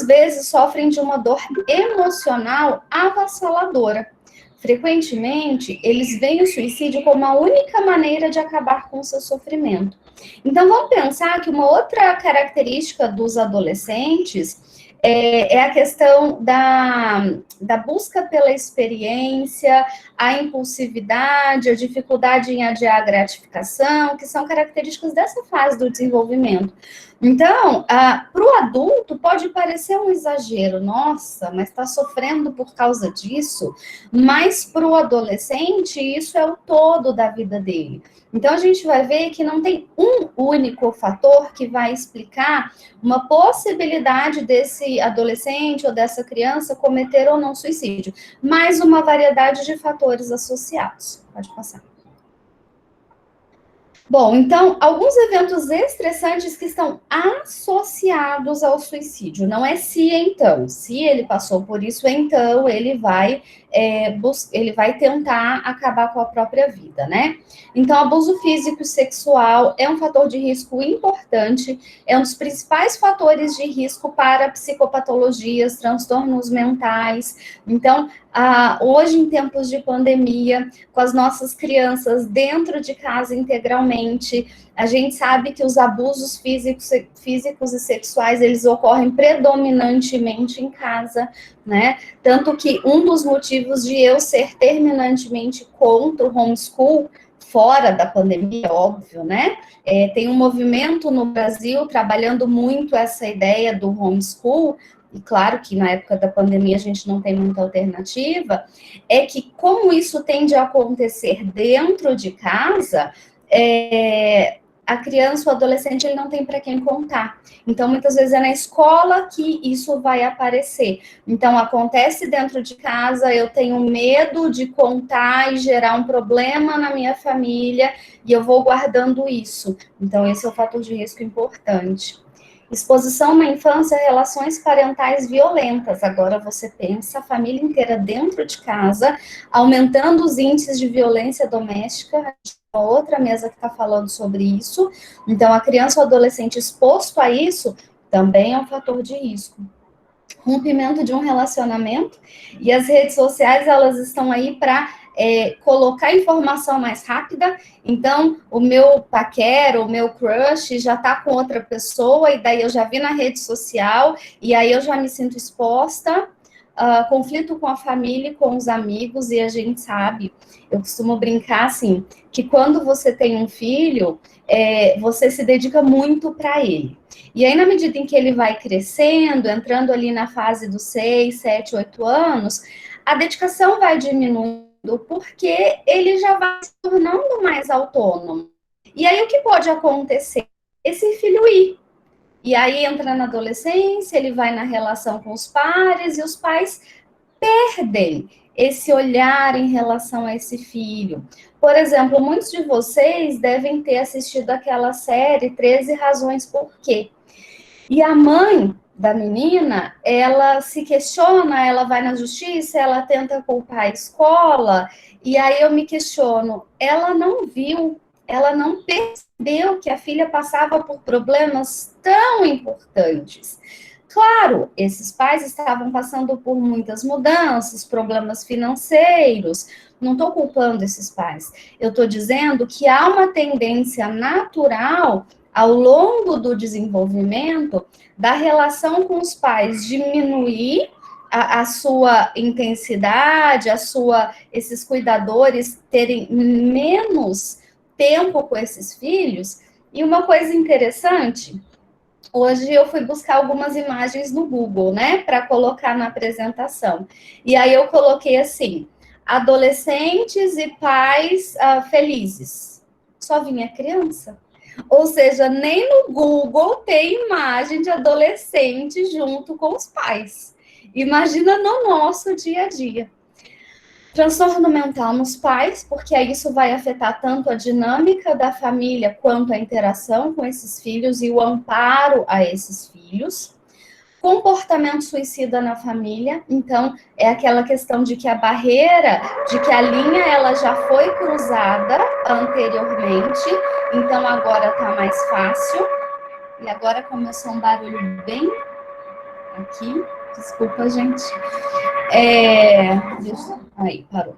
muitas vezes sofrem de uma dor emocional avassaladora. Frequentemente, eles veem o suicídio como a única maneira de acabar com o seu sofrimento. Então, vamos pensar que uma outra característica dos adolescentes é a questão da busca pela experiência, a impulsividade, a dificuldade em adiar a gratificação, que são características dessa fase do desenvolvimento. Então, para o adulto pode parecer um exagero, nossa, mas está sofrendo por causa disso, mas para o adolescente isso é o todo da vida dele. Então, a gente vai ver que não tem um único fator que vai explicar uma possibilidade desse adolescente ou dessa criança cometer ou não suicídio, mas uma variedade de fatores associados. Pode passar. Bom, então, alguns eventos estressantes que estão associados ao suicídio. Não é se então. Se ele passou por isso, então ele vai tentar acabar com a própria vida, né? Então, abuso físico e sexual é um fator de risco importante, é um dos principais fatores de risco para psicopatologias, transtornos mentais. Então, hoje, em tempos de pandemia, com as nossas crianças dentro de casa integralmente, a gente sabe que os abusos físicos e sexuais, eles ocorrem predominantemente em casa, né? Tanto que um dos motivos de eu ser terminantemente contra o homeschool, fora da pandemia, óbvio, né? Tem um movimento no Brasil trabalhando muito essa ideia do homeschool, e claro que na época da pandemia a gente não tem muita alternativa, é que como isso tende a acontecer dentro de casa, a criança, o adolescente, ele não tem para quem contar. Então, muitas vezes é na escola que isso vai aparecer. Então, acontece dentro de casa, eu tenho medo de contar e gerar um problema na minha família, e eu vou guardando isso. Então, esse é o fator de risco importante. Exposição na infância a relações parentais violentas. Agora você pensa a família inteira dentro de casa, aumentando os índices de violência doméstica. Uma outra mesa que está falando sobre isso. Então, a criança ou adolescente exposto a isso também é um fator de risco. Rompimento de um relacionamento, e as redes sociais, elas estão aí para colocar informação mais rápida. Então, o meu paquera, o meu crush já está com outra pessoa, e daí eu já vi na rede social, e aí eu já me sinto exposta. Conflito com a família e com os amigos, e a gente sabe, eu costumo brincar assim, que quando você tem um filho, você se dedica muito para ele. E aí, na medida em que ele vai crescendo, entrando ali na fase dos 6, 7, 8 anos, a dedicação vai diminuindo, porque ele já vai se tornando mais autônomo. E aí, o que pode acontecer? Esse filho ir. E aí entra na adolescência, ele vai na relação com os pares, e os pais perdem esse olhar em relação a esse filho. Por exemplo, muitos de vocês devem ter assistido aquela série 13 Razões Por Quê. E a mãe da menina, ela se questiona, ela vai na justiça, ela tenta culpar a escola, e aí eu me questiono, ela não viu, ela não percebeu que a filha passava por problemas tão importantes. Claro, esses pais estavam passando por muitas mudanças, problemas financeiros. Não estou culpando esses pais. Eu estou dizendo que há uma tendência natural, ao longo do desenvolvimento, da relação com os pais diminuir a sua intensidade, esses cuidadores terem menos tempo com esses filhos. E uma coisa interessante, hoje eu fui buscar algumas imagens no Google, né, para colocar na apresentação. E aí eu coloquei assim, adolescentes e pais felizes. Só vinha criança. Ou seja, nem no Google tem imagem de adolescente junto com os pais. Imagina no nosso dia a dia. Transtorno mental nos pais, porque aí isso vai afetar tanto a dinâmica da família quanto a interação com esses filhos e o amparo a esses filhos. Comportamento suicida na família, então é aquela questão de que a barreira, de que a linha ela já foi cruzada anteriormente, então agora tá mais fácil. E agora começou um barulho bem aqui. Desculpa, gente. Aí, parou.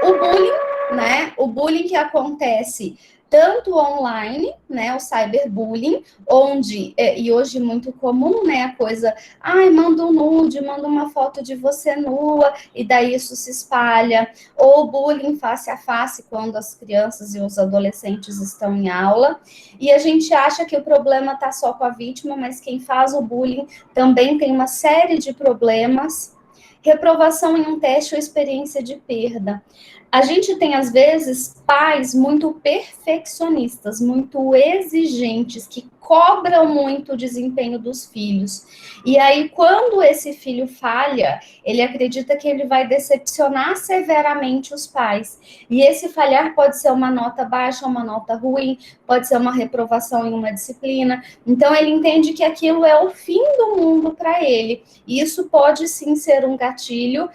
O bullying, né? O bullying que acontece tanto online, né, o cyberbullying, onde, e hoje muito comum, né, a coisa, ai, manda um nude, manda uma foto de você nua, e daí isso se espalha, ou bullying face a face, quando as crianças e os adolescentes estão em aula, e a gente acha que o problema está só com a vítima, mas quem faz o bullying também tem uma série de problemas. Reprovação em um teste ou experiência de perda. A gente tem, às vezes, pais muito perfeccionistas, muito exigentes, que cobram muito o desempenho dos filhos. E aí, quando esse filho falha, ele acredita que ele vai decepcionar severamente os pais. E esse falhar pode ser uma nota baixa, uma nota ruim, pode ser uma reprovação em uma disciplina. Então, ele entende que aquilo é o fim do mundo para ele. E isso pode, sim, ser um gatilho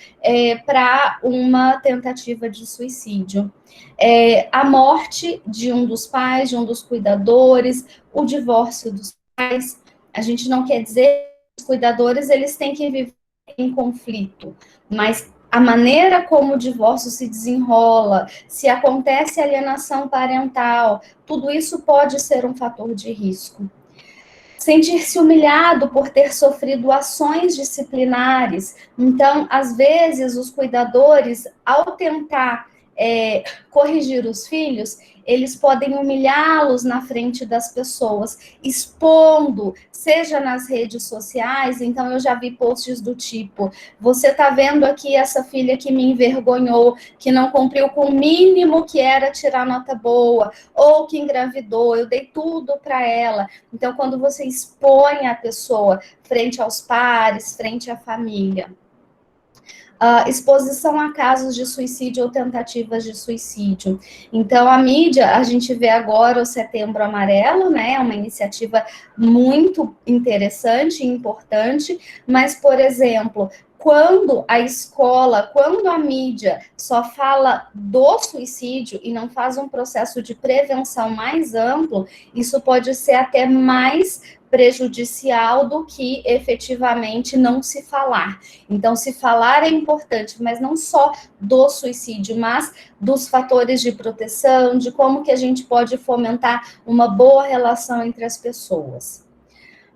para uma tentativa de suicídio. A morte de um dos pais, de um dos cuidadores, o divórcio dos pais. A gente não quer dizer que os cuidadores eles têm que viver em conflito, mas a maneira como o divórcio se desenrola, se acontece alienação parental, tudo isso pode ser um fator de risco. Sentir-se humilhado por ter sofrido ações disciplinares. Então, às vezes, os cuidadores, ao tentar corrigir os filhos, eles podem humilhá-los na frente das pessoas, expondo, seja nas redes sociais. Então, eu já vi posts do tipo, você está vendo aqui essa filha que me envergonhou, que não cumpriu com o mínimo que era tirar nota boa, ou que engravidou, eu dei tudo para ela. Então, quando você expõe a pessoa frente aos pares, frente à família. Exposição a casos de suicídio ou tentativas de suicídio. Então, a mídia, a gente vê agora o Setembro Amarelo, né? É uma iniciativa muito interessante e importante, mas, por exemplo, quando a escola, quando a mídia só fala do suicídio e não faz um processo de prevenção mais amplo, isso pode ser até mais prejudicial do que efetivamente não se falar. Então, se falar é importante, mas não só do suicídio, mas dos fatores de proteção, de como que a gente pode fomentar uma boa relação entre as pessoas.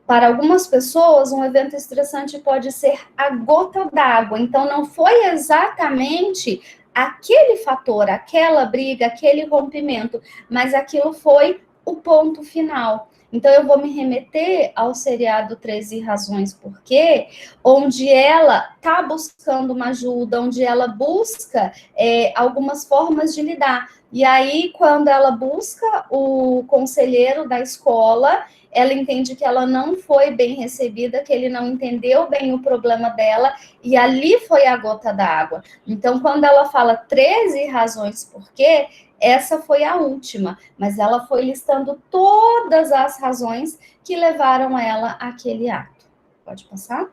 Para algumas pessoas, um evento estressante pode ser a gota d'água. Então, não foi exatamente aquele fator, aquela briga, aquele rompimento, mas aquilo foi o ponto final. Então, eu vou me remeter ao seriado 13 Razões Por Quê, onde ela está buscando uma ajuda, onde ela busca algumas formas de lidar. E aí, quando ela busca o conselheiro da escola, ela entende que ela não foi bem recebida, que ele não entendeu bem o problema dela, e ali foi a gota d'água. Então, quando ela fala 13 razões por quê, essa foi a última, mas ela foi listando todas as razões que levaram ela àquele ato. Pode passar?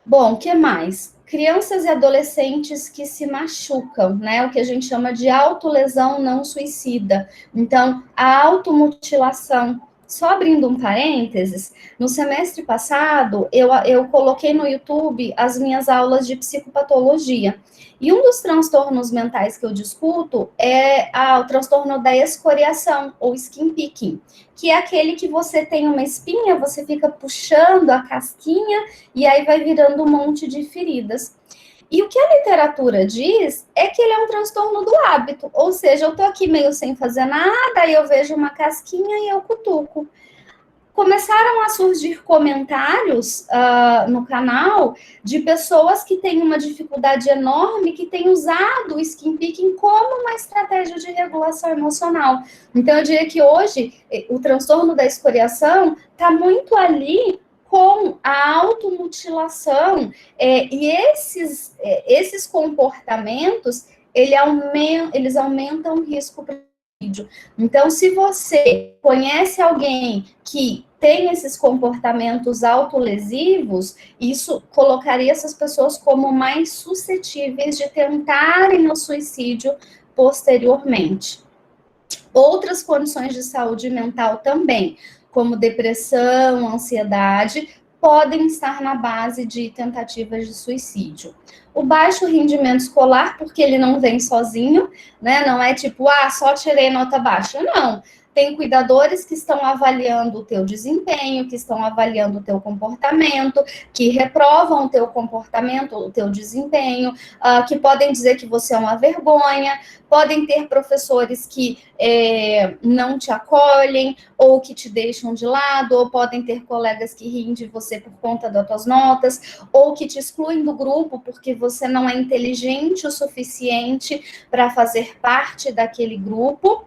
Bom, o que mais? Crianças e adolescentes que se machucam, né? O que a gente chama de autolesão não suicida. Então, a automutilação. Só abrindo um parênteses, no semestre passado, eu coloquei no YouTube as minhas aulas de psicopatologia. E um dos transtornos mentais que eu discuto é o transtorno da escoriação, ou skin picking, que é aquele que você tem uma espinha, você fica puxando a casquinha, e aí vai virando um monte de feridas. E o que a literatura diz é que ele é um transtorno do hábito, ou seja, eu tô aqui meio sem fazer nada, aí eu vejo uma casquinha e eu cutuco. Começaram a surgir comentários no canal de pessoas que têm uma dificuldade enorme, que têm usado o skin picking como uma estratégia de regulação emocional. Então, eu diria que hoje o transtorno da escoriação está muito ali com a automutilação, e esses comportamentos, eles aumentam o risco para suicídio. Então, se você conhece alguém que tem esses comportamentos autolesivos, isso colocaria essas pessoas como mais suscetíveis de tentarem o suicídio posteriormente. Outras condições de saúde mental também, como depressão, ansiedade, podem estar na base de tentativas de suicídio. O baixo rendimento escolar, porque ele não vem sozinho, né? Não é tipo, só tirei nota baixa. Não. Tem cuidadores que estão avaliando o teu desempenho, que estão avaliando o teu comportamento, que reprovam o teu comportamento, o teu desempenho, que podem dizer que você é uma vergonha, podem ter professores que não te acolhem, ou que te deixam de lado, ou podem ter colegas que riem de você por conta das tuas notas, ou que te excluem do grupo porque você não é inteligente o suficiente para fazer parte daquele grupo.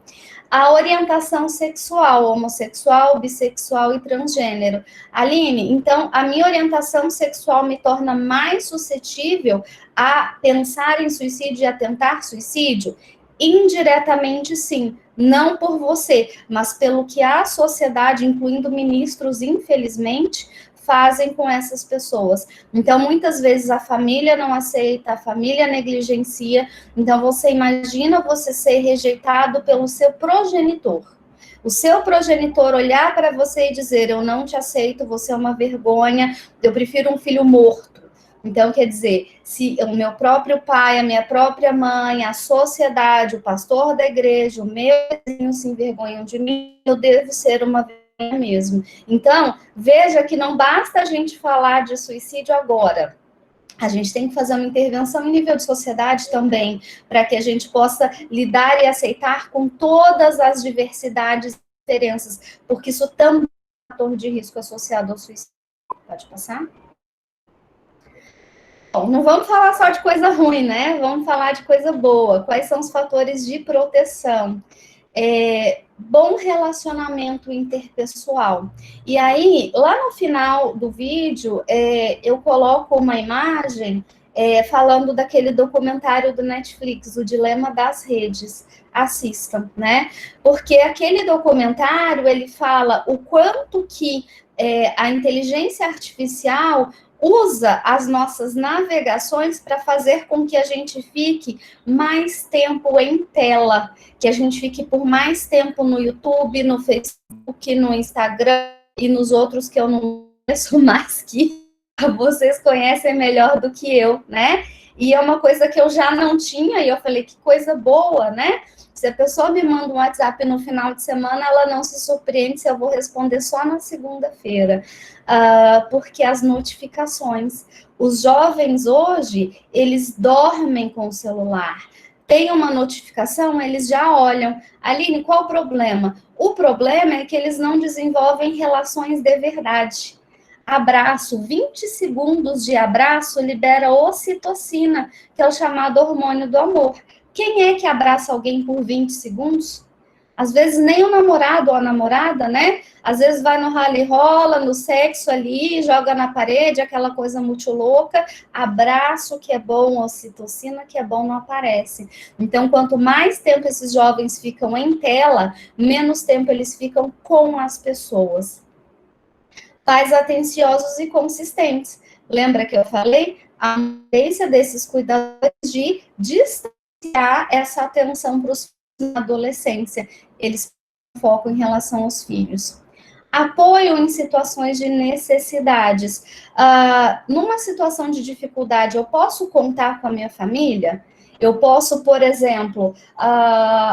A orientação sexual, homossexual, bissexual e transgênero. Aline, então, a minha orientação sexual me torna mais suscetível a pensar em suicídio e a tentar suicídio? Indiretamente, sim. Não por você, mas pelo que a sociedade, incluindo ministros, infelizmente, fazem com essas pessoas. Então, muitas vezes a família não aceita, a família negligencia. Então, você imagina você ser rejeitado pelo seu progenitor. O seu progenitor olhar para você e dizer, eu não te aceito, você é uma vergonha, eu prefiro um filho morto. Então, quer dizer, se o meu próprio pai, a minha própria mãe, a sociedade, o pastor da igreja, o meu vizinho se envergonham de mim, eu devo ser uma vergonha mesmo. Então, veja que não basta a gente falar de suicídio agora. A gente tem que fazer uma intervenção em nível de sociedade também, para que a gente possa lidar e aceitar com todas as diversidades e diferenças, porque isso também é um fator de risco associado ao suicídio. Pode passar? Bom, não vamos falar só de coisa ruim, né? Vamos falar de coisa boa. Quais são os fatores de proteção? Bom relacionamento interpessoal. E aí, lá no final do vídeo, eu coloco uma imagem falando daquele documentário do Netflix, O Dilema das Redes. Assistam, né? Porque aquele documentário, ele fala o quanto que a inteligência artificial usa as nossas navegações para fazer com que a gente fique mais tempo em tela, que a gente fique por mais tempo no YouTube, no Facebook, no Instagram e nos outros que eu não conheço mais, que vocês conhecem melhor do que eu, né? E é uma coisa que eu já não tinha, e eu falei, que coisa boa, né? Se a pessoa me manda um WhatsApp no final de semana, ela não se surpreende se eu vou responder só na segunda-feira, porque as notificações. Os jovens hoje, eles dormem com o celular. Tem uma notificação, eles já olham. Aline, qual o problema? O problema é que eles não desenvolvem relações de verdade. Abraço, 20 segundos de abraço libera ocitocina, que é o chamado hormônio do amor. Quem é que abraça alguém por 20 segundos? Às vezes nem o namorado ou a namorada, né? Às vezes vai no rally rola, no sexo ali, joga na parede, aquela coisa muito louca. Abraço que é bom, ocitocina que é bom não aparece. Então, quanto mais tempo esses jovens ficam em tela, menos tempo eles ficam com as pessoas. Pais atenciosos e consistentes. Lembra que eu falei? A tendência desses cuidadores de distanciar essa atenção para os filhos na adolescência. Eles focam em relação aos filhos. Apoio em situações de necessidades. Numa situação de dificuldade, eu posso contar com a minha família? Eu posso, por exemplo,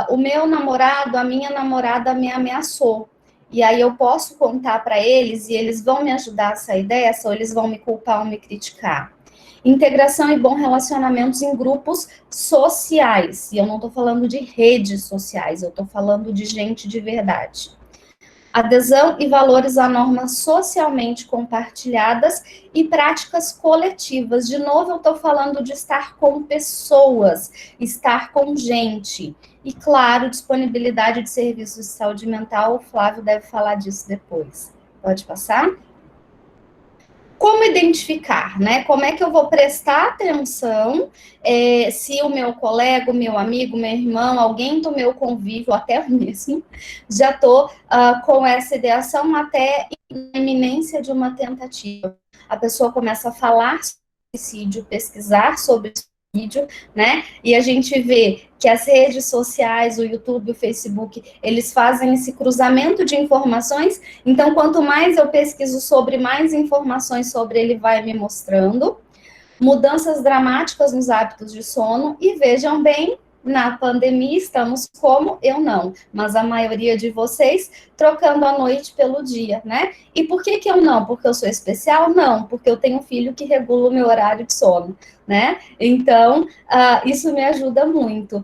o meu namorado, a minha namorada me ameaçou. E aí eu posso contar para eles e eles vão me ajudar a sair dessa, ou eles vão me culpar ou me criticar. Integração e bons relacionamentos em grupos sociais. E eu não estou falando de redes sociais, eu estou falando de gente de verdade. Adesão e valores a normas socialmente compartilhadas e práticas coletivas. De novo, eu estou falando de estar com pessoas, estar com gente. E, claro, disponibilidade de serviços de saúde mental. O Flávio deve falar disso depois. Pode passar? Como identificar, né? Como é que eu vou prestar atenção se o meu colega, o meu amigo, meu irmão, alguém do meu convívio, até eu mesmo, já estou com essa ideação até na iminência de uma tentativa. A pessoa começa a falar sobre suicídio, pesquisar sobre vídeo, né? E a gente vê que as redes sociais, o YouTube, o Facebook, eles fazem esse cruzamento de informações. Então, quanto mais eu pesquiso sobre, mais informações sobre ele vai me mostrando. Mudanças dramáticas nos hábitos de sono. E vejam bem, na pandemia estamos como eu não, mas a maioria de vocês trocando a noite pelo dia, né? E por que eu não? Porque eu sou especial? Não, porque eu tenho um filho que regula o meu horário de sono, né? Então, isso me ajuda muito.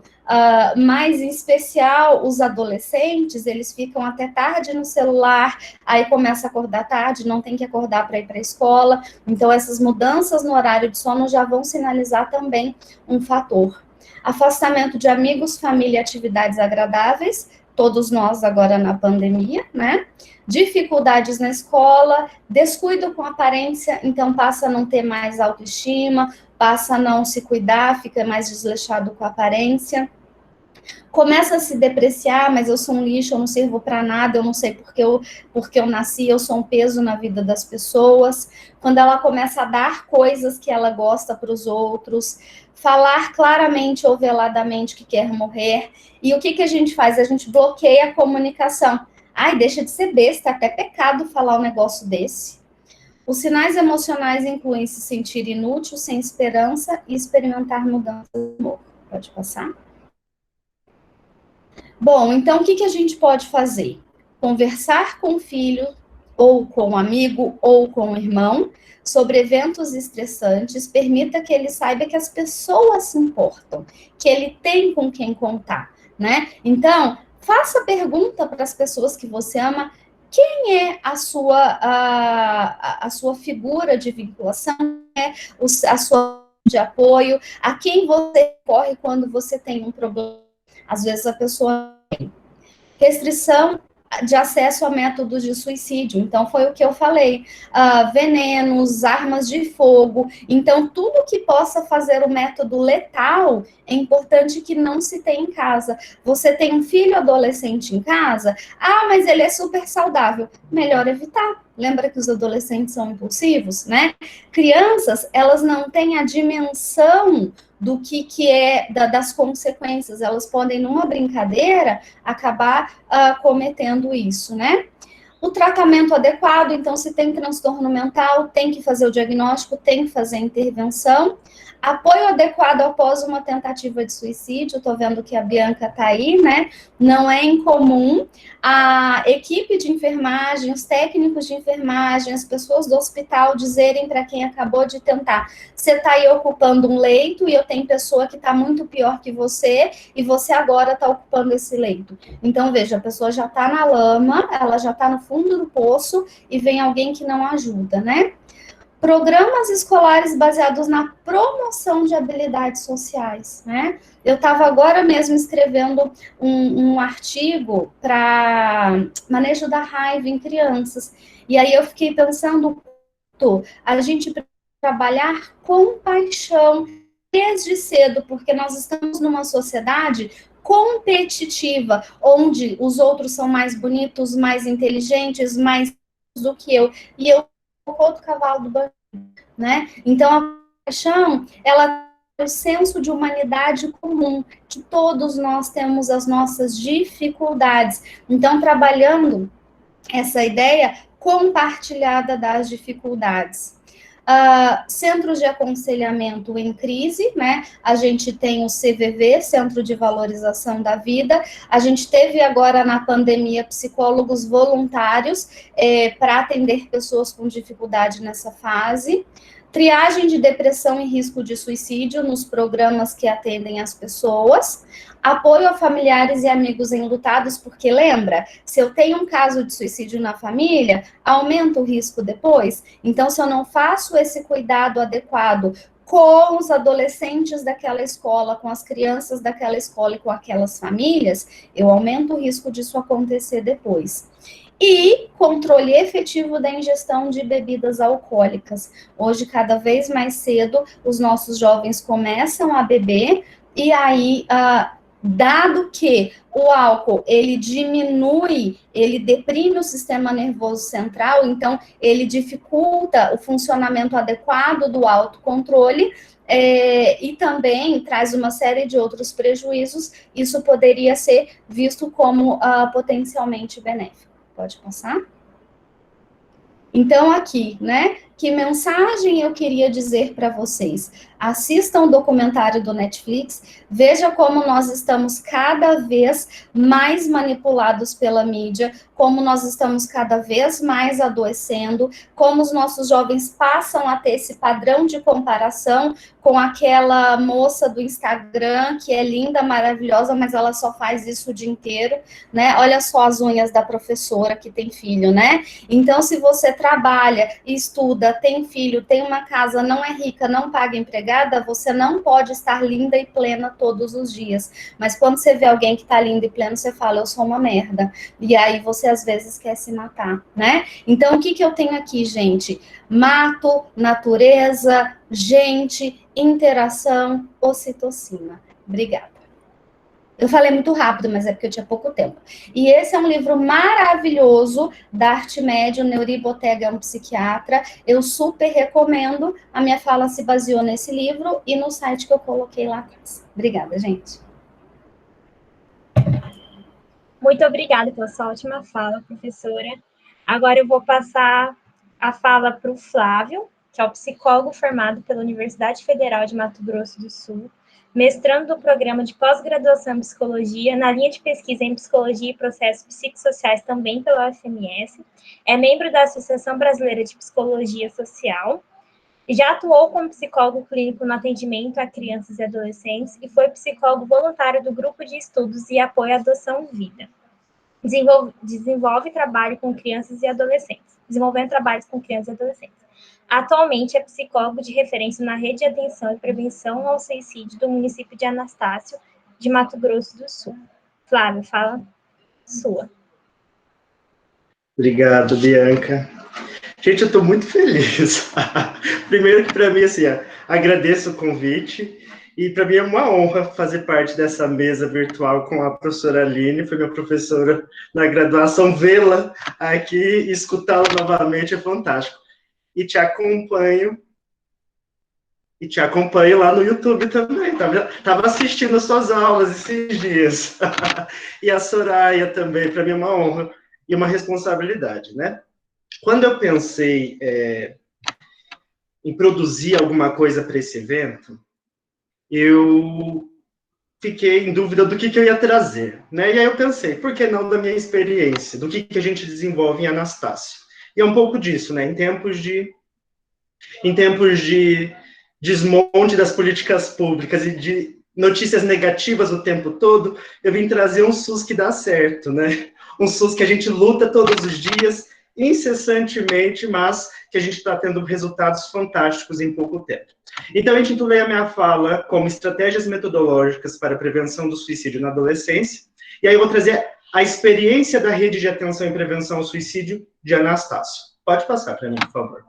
Mas, em especial, os adolescentes, eles ficam até tarde no celular, aí começa a acordar tarde, não tem que acordar para ir para a escola. Então, essas mudanças no horário de sono já vão sinalizar também um fator. Afastamento de amigos, família e atividades agradáveis, todos nós agora na pandemia, né? Dificuldades na escola, descuido com a aparência, então passa a não ter mais autoestima, passa a não se cuidar, fica mais desleixado com a aparência. Começa a se depreciar, mas eu sou um lixo, eu não sirvo para nada, eu não sei porque eu nasci, eu sou um peso na vida das pessoas. Quando ela começa a dar coisas que ela gosta para os outros, falar claramente ou veladamente que quer morrer. E o que a gente faz? A gente bloqueia a comunicação. Ai, deixa de ser besta, é até pecado falar um negócio desse. Os sinais emocionais incluem se sentir inútil, sem esperança e experimentar mudanças de humor. Pode passar? Bom, então o que a gente pode fazer? Conversar com o filho, ou com o amigo, ou com o irmão, sobre eventos estressantes, permita que ele saiba que as pessoas se importam, que ele tem com quem contar, né? Então, faça pergunta para as pessoas que você ama, quem é a sua figura de vinculação, a sua de apoio, a quem você corre quando você tem um problema. Às vezes a pessoa tem restrição de acesso a métodos de suicídio. Então, foi o que eu falei. Venenos, armas de fogo. Então, tudo que possa fazer o método letal, é importante que não se tenha em casa. Você tem um filho adolescente em casa? Ah, mas ele é super saudável. Melhor evitar. Lembra que os adolescentes são impulsivos, né? Crianças, elas não têm a dimensão do que é das consequências. Elas podem, numa brincadeira, acabar cometendo isso, né? O tratamento adequado, então, se tem transtorno mental, tem que fazer o diagnóstico, tem que fazer a intervenção. Apoio adequado após uma tentativa de suicídio, estou vendo que a Bianca está aí, né? Não é incomum. A equipe de enfermagem, os técnicos de enfermagem, as pessoas do hospital dizerem para quem acabou de tentar: você está aí ocupando um leito e eu tenho pessoa que está muito pior que você e você agora está ocupando esse leito. Então, veja, a pessoa já está na lama, ela já está no fundo do poço e vem alguém que não ajuda, né? Programas escolares baseados na promoção de habilidades sociais, né? Eu estava agora mesmo escrevendo um artigo para manejo da raiva em crianças, e aí eu fiquei pensando, a gente precisa trabalhar com paixão desde cedo, porque nós estamos numa sociedade competitiva, onde os outros são mais bonitos, mais inteligentes, mais do que eu, e eu sou outro cavalo do banco, né? Então, a paixão, ela é o senso de humanidade comum, que todos nós temos as nossas dificuldades. Então, trabalhando essa ideia compartilhada das dificuldades. Centros de aconselhamento em crise, né? A gente tem o CVV, Centro de Valorização da Vida. A gente teve agora na pandemia psicólogos voluntários para atender pessoas com dificuldade nessa fase. Triagem de depressão e risco de suicídio nos programas que atendem as pessoas. Apoio a familiares e amigos enlutados, porque lembra, se eu tenho um caso de suicídio na família, aumenta o risco depois. Então, se eu não faço esse cuidado adequado com os adolescentes daquela escola, com as crianças daquela escola e com aquelas famílias, eu aumento o risco disso acontecer depois. E controle efetivo da ingestão de bebidas alcoólicas. Hoje, cada vez mais cedo, os nossos jovens começam a beber, e aí Dado que o álcool, ele diminui, ele deprime o sistema nervoso central, então ele dificulta o funcionamento adequado do autocontrole, e também traz uma série de outros prejuízos, isso poderia ser visto como potencialmente benéfico. Pode passar? Então, aqui, né? Que mensagem eu queria dizer para vocês? Assistam o documentário do Netflix, veja como nós estamos cada vez mais manipulados pela mídia, como nós estamos cada vez mais adoecendo, como os nossos jovens passam a ter esse padrão de comparação com aquela moça do Instagram, que é linda, maravilhosa, mas ela só faz isso o dia inteiro, né? Olha só as unhas da professora que tem filho, né? Então, se você trabalha, estuda, tem filho, tem uma casa, não é rica, não paga empregada, você não pode estar linda e plena todos os dias. Mas quando você vê alguém que está lindo e pleno, você fala, eu sou uma merda. E aí você, às vezes, quer se matar, né? Então, o que eu tenho aqui, gente? Mato, natureza, gente, interação, ocitocina. Obrigada. Eu falei muito rápido, mas é porque eu tinha pouco tempo. E esse é um livro maravilhoso da Artimédio, Neuri Botega é um psiquiatra. Eu super recomendo. A minha fala se baseou nesse livro e no site que eu coloquei lá atrás. Obrigada, gente. Muito obrigada pela sua ótima fala, professora. Agora eu vou passar a fala para o Flávio, que é o psicólogo formado pela Universidade Federal de Mato Grosso do Sul, mestrando do programa de pós-graduação em psicologia, na linha de pesquisa em psicologia e processos psicossociais também pela UFMS, é membro da Associação Brasileira de Psicologia Social, já atuou como psicólogo clínico no atendimento a crianças e adolescentes e foi psicólogo voluntário do Grupo de Estudos e Apoio à Adoção Vida. Desenvolve trabalho com crianças e adolescentes. Desenvolvendo trabalhos com crianças e adolescentes. Atualmente é psicólogo de referência na Rede de Atenção e Prevenção ao Suicídio do município de Anastácio, de Mato Grosso do Sul. Flávio, fala sua. Obrigado, Bianca. Gente, eu estou muito feliz. Primeiro que para mim, assim, agradeço o convite e para mim é uma honra fazer parte dessa mesa virtual com a professora Aline, foi minha professora na graduação, vê-la aqui e escutá-la novamente é fantástico. E te acompanho lá no YouTube também, estava assistindo as suas aulas esses dias. E a Soraya também, para mim é uma honra e uma responsabilidade, né? Quando eu pensei em produzir alguma coisa para esse evento, eu fiquei em dúvida do que eu ia trazer, né? E aí eu pensei, por que não da minha experiência, do que a gente desenvolve em Anastácio? E é um pouco disso, né? Em tempos de desmonte das políticas públicas e de notícias negativas o tempo todo, eu vim trazer um SUS que dá certo, né? Um SUS que a gente luta todos os dias, incessantemente, mas que a gente está tendo resultados fantásticos em pouco tempo. Então, eu intitulei a minha fala como Estratégias Metodológicas para a Prevenção do Suicídio na Adolescência, e aí eu vou trazer a experiência da Rede de Atenção e Prevenção ao Suicídio de Anastácio. Pode passar para mim, por favor.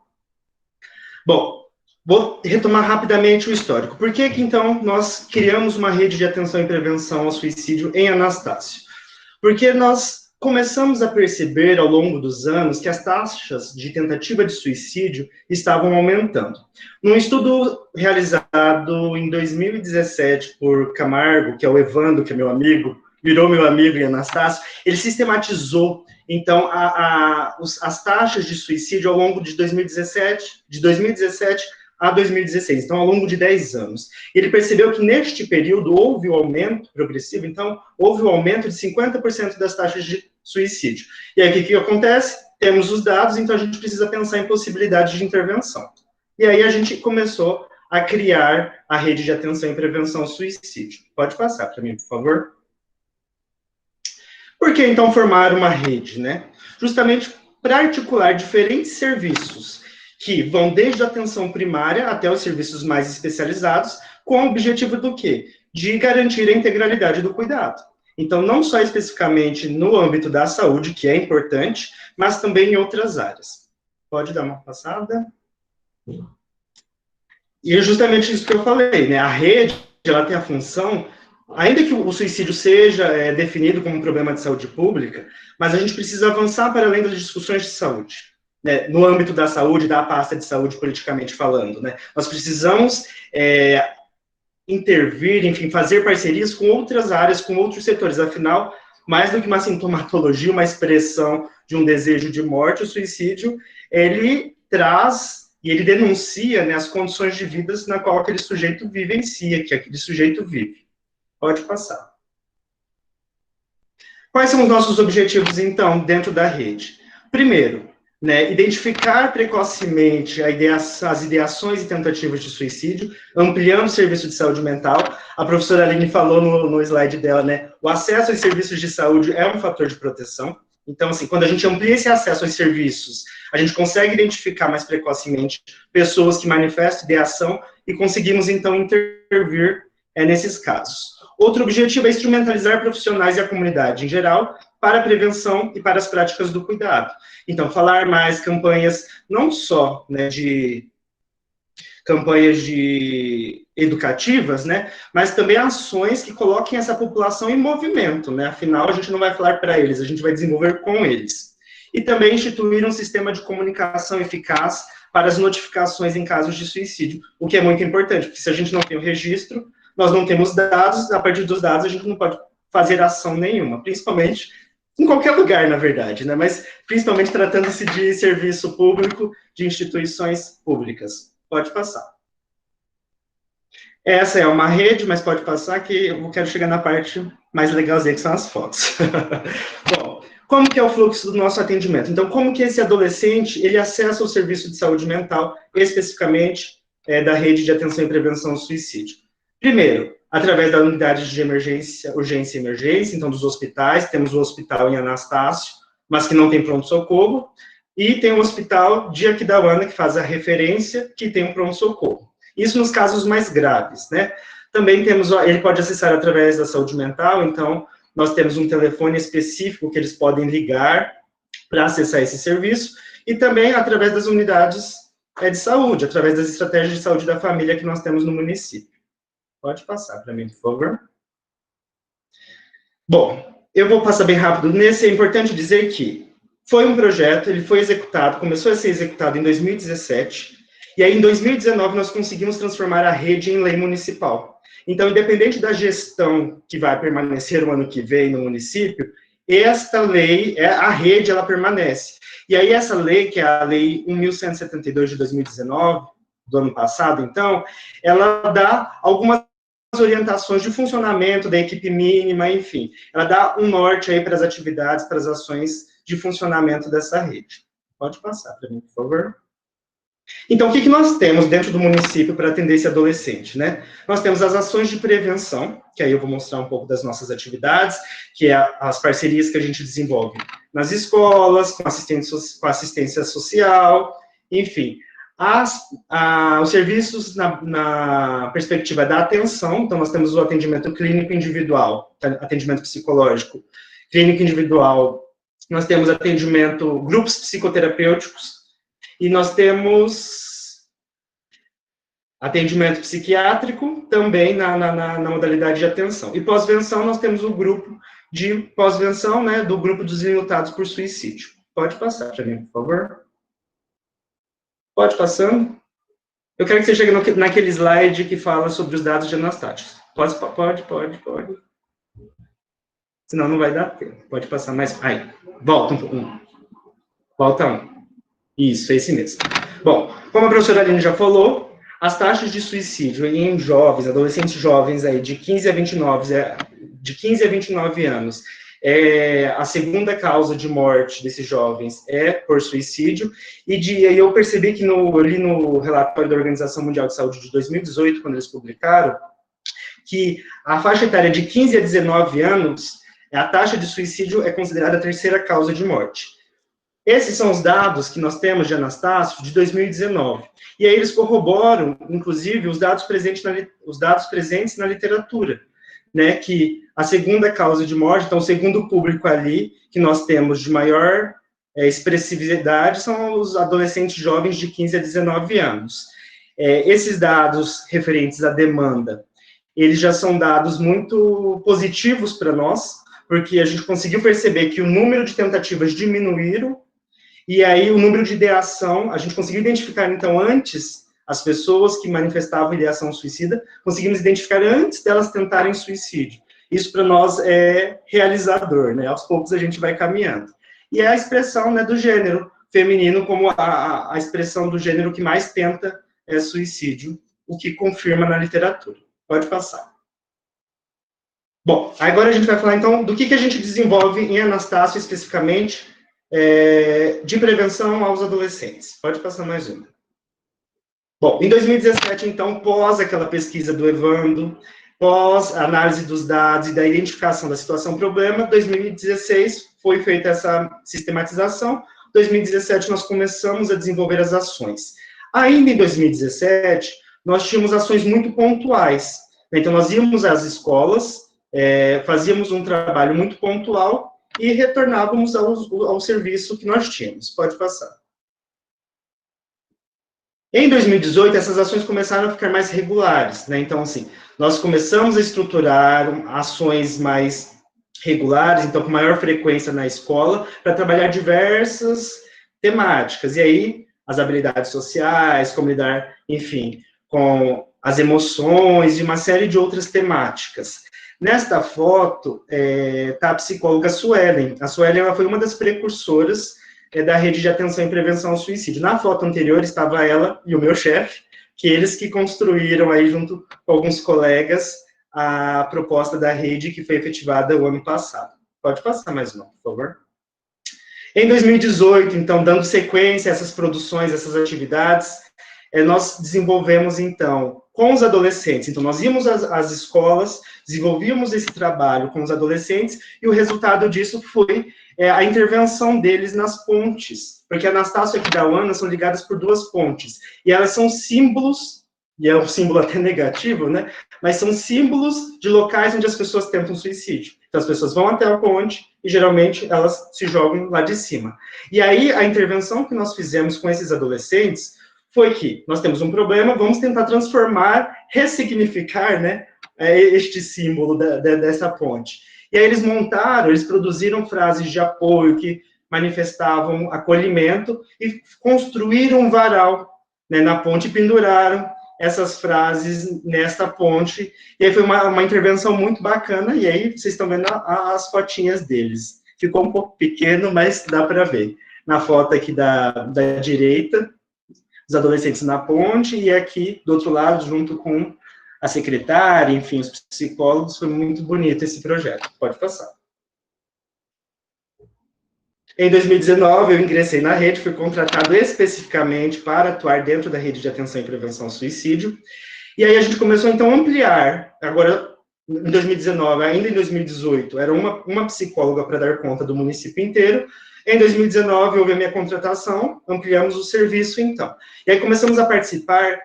Bom, vou retomar rapidamente o histórico. Por que, então, nós criamos uma rede de atenção e prevenção ao suicídio em Anastácio? Porque nós começamos a perceber, ao longo dos anos, que as taxas de tentativa de suicídio estavam aumentando. Num estudo realizado em 2017 por Camargo, que é o Evandro, que é meu amigo, virou meu amigo em Anastácio, ele sistematizou, então, as taxas de suicídio ao longo de 2017 a 2016, então ao longo de 10 anos. Ele percebeu que neste período houve o aumento progressivo, então houve o aumento de 50% das taxas de suicídio. E aí o que acontece? Temos os dados, então a gente precisa pensar em possibilidades de intervenção. E aí a gente começou a criar a rede de atenção e prevenção ao suicídio. Pode passar para mim, por favor? Por que então formar uma rede, né? Justamente para articular diferentes serviços que vão desde a atenção primária até os serviços mais especializados, com o objetivo do quê? De garantir a integralidade do cuidado. Então, não só especificamente no âmbito da saúde, que é importante, mas também em outras áreas. Pode dar uma passada? E é justamente isso que eu falei, né? A rede, ela tem a função ainda que o suicídio seja definido como um problema de saúde pública, mas a gente precisa avançar para além das discussões de saúde, né, no âmbito da saúde, da pasta de saúde, politicamente falando, né? Nós precisamos intervir, enfim, fazer parcerias com outras áreas, com outros setores. Afinal, mais do que uma sintomatologia, uma expressão de um desejo de morte, o suicídio, ele traz e ele denuncia, né, as condições de vida na qual aquele sujeito vivencia, que aquele sujeito vive. Pode passar. Quais são os nossos objetivos, então, dentro da rede? Primeiro, né, identificar precocemente as ideações e tentativas de suicídio, ampliando o serviço de saúde mental. A professora Aline falou no slide dela, né, o acesso aos serviços de saúde é um fator de proteção. Então, assim, quando a gente amplia esse acesso aos serviços, a gente consegue identificar mais precocemente pessoas que manifestam ideação e conseguimos, então, intervir nesses casos. Outro objetivo é instrumentalizar profissionais e a comunidade em geral para a prevenção e para as práticas do cuidado. Então, falar mais campanhas, não só, né, de campanhas educativas, né, mas também ações que coloquem essa população em movimento, né, afinal, a gente não vai falar para eles, a gente vai desenvolver com eles. E também instituir um sistema de comunicação eficaz para as notificações em casos de suicídio, o que é muito importante, porque se a gente não tem o registro, nós não temos dados, a partir dos dados a gente não pode fazer ação nenhuma, principalmente em qualquer lugar, na verdade, né? Mas principalmente tratando-se de serviço público, de instituições públicas. Pode passar. Essa é uma rede, mas pode passar que eu quero chegar na parte mais legalzinha, que são as fotos. Bom, como que é o fluxo do nosso atendimento? Então, como que esse adolescente, ele acessa o serviço de saúde mental, especificamente da rede de atenção e prevenção ao suicídio? Primeiro, através da unidade de emergência, urgência e emergência, então dos hospitais, temos o hospital em Anastácio, mas que não tem pronto-socorro, e tem o hospital de Aquidauana, que faz a referência, que tem um pronto-socorro. Isso nos casos mais graves, né? Também temos, ele pode acessar através da saúde mental, então nós temos um telefone específico que eles podem ligar para acessar esse serviço, e também através das unidades de saúde, através das estratégias de saúde da família que nós temos no município. Pode passar para mim, por favor. Bom, eu vou passar bem rápido. Nesse é importante dizer que foi um projeto, ele foi executado, começou a ser executado em 2017, e aí em 2019 nós conseguimos transformar a rede em lei municipal. Então, independente da gestão que vai permanecer o ano que vem no município, esta lei, a rede, ela permanece. E aí essa lei, que é a Lei 1.172 de 2019, do ano passado, então, ela dá algumas orientações de funcionamento da equipe mínima, enfim, ela dá um norte aí para as atividades, para as ações de funcionamento dessa rede. Pode passar para mim, por favor. Então, o que nós temos dentro do município para atender esse adolescente, né? Nós temos as ações de prevenção, que aí eu vou mostrar um pouco das nossas atividades, que é as parcerias que a gente desenvolve nas escolas, com assistência social, enfim. Os serviços na perspectiva da atenção, então nós temos o atendimento clínico individual, atendimento psicológico clínico individual, nós temos atendimento, grupos psicoterapêuticos, e nós temos atendimento psiquiátrico também na modalidade de atenção. E pós-venção, nós temos o grupo de pós-venção, né, do grupo dos enlutados por suicídio. Pode passar para mim, por favor. Pode passando. Eu quero que você chegue naquele slide que fala sobre os dados de Anastácio. Pode. Senão não vai dar tempo. Pode passar mais. Aí, volta um. Volta um. Isso, é esse mesmo. Bom, como a professora Aline já falou, as taxas de suicídio em jovens, adolescentes jovens aí de 15 a 29 anos, a segunda causa de morte desses jovens é por suicídio, e eu percebi que eu li no relatório da Organização Mundial de Saúde de 2018, quando eles publicaram, que a faixa etária de 15 a 19 anos, a taxa de suicídio é considerada a terceira causa de morte. Esses são os dados que nós temos de Anastácio de 2019. E aí eles corroboram, inclusive, os dados presentes na literatura, né, que a segunda causa de morte, então o segundo público ali que nós temos de maior expressividade são os adolescentes jovens de 15 a 19 anos. Esses dados referentes à demanda eles já são dados muito positivos para nós, porque a gente conseguiu perceber que o número de tentativas diminuíram, e aí o número de ideação, a gente conseguiu identificar, então, antes, as pessoas que manifestavam ideação suicida, conseguimos identificar antes delas tentarem suicídio. Isso para nós é realizador, né? Aos poucos a gente vai caminhando. E é a expressão, né, do gênero feminino como a expressão do gênero que mais tenta suicídio, o que confirma na literatura. Pode passar. Bom, agora a gente vai falar, então, do que a gente desenvolve em Anastácio, especificamente, de prevenção aos adolescentes. Pode passar mais uma. Bom, em 2017, então, pós aquela pesquisa do Evandro, pós a análise dos dados e da identificação da situação-problema, 2016 foi feita essa sistematização, 2017 nós começamos a desenvolver as ações. Ainda em 2017, nós tínhamos ações muito pontuais. Então, nós íamos às escolas, fazíamos um trabalho muito pontual e retornávamos ao serviço que nós tínhamos. Pode passar. Em 2018, essas ações começaram a ficar mais regulares, né? Então, assim, nós começamos a estruturar ações mais regulares, então, com maior frequência na escola, para trabalhar diversas temáticas. E aí, as habilidades sociais, como lidar, enfim, com as emoções e uma série de outras temáticas. Nesta foto, está a psicóloga Suelen. A Suelen, ela foi uma das precursoras da rede de atenção e prevenção ao suicídio. Na foto anterior estava ela e o meu chefe, que eles que construíram aí, junto com alguns colegas, a proposta da rede que foi efetivada o ano passado. Pode passar mais uma, por favor. Em 2018, então, dando sequência a essas produções, essas atividades, nós desenvolvemos, então, com os adolescentes. Então, nós íamos às escolas, desenvolvíamos esse trabalho com os adolescentes, e o resultado disso foi a intervenção deles nas pontes, porque Anastácio e Aquidauana são ligadas por duas pontes, e elas são símbolos, e é um símbolo até negativo, né? Mas são símbolos de locais onde as pessoas tentam suicídio. Então, as pessoas vão até a ponte, e geralmente elas se jogam lá de cima. E aí, a intervenção que nós fizemos com esses adolescentes foi que nós temos um problema, vamos tentar transformar, ressignificar, né, este símbolo dessa ponte. E aí eles produziram frases de apoio que manifestavam acolhimento e construíram um varal, né, na ponte e penduraram essas frases nesta ponte. E aí foi uma intervenção muito bacana, e aí vocês estão vendo as fotinhas deles. Ficou um pouco pequeno, mas dá para ver. Na foto aqui da direita, os adolescentes na ponte, e aqui, do outro lado, junto com a secretária, enfim, os psicólogos, foi muito bonito esse projeto. Pode passar. Em 2019, eu ingressei na rede, fui contratado especificamente para atuar dentro da rede de atenção e prevenção ao suicídio, e aí a gente começou, então, a ampliar. Agora, em 2019, ainda em 2018, era uma psicóloga para dar conta do município inteiro. Em 2019, houve a minha contratação, ampliamos o serviço, então. E aí começamos a participar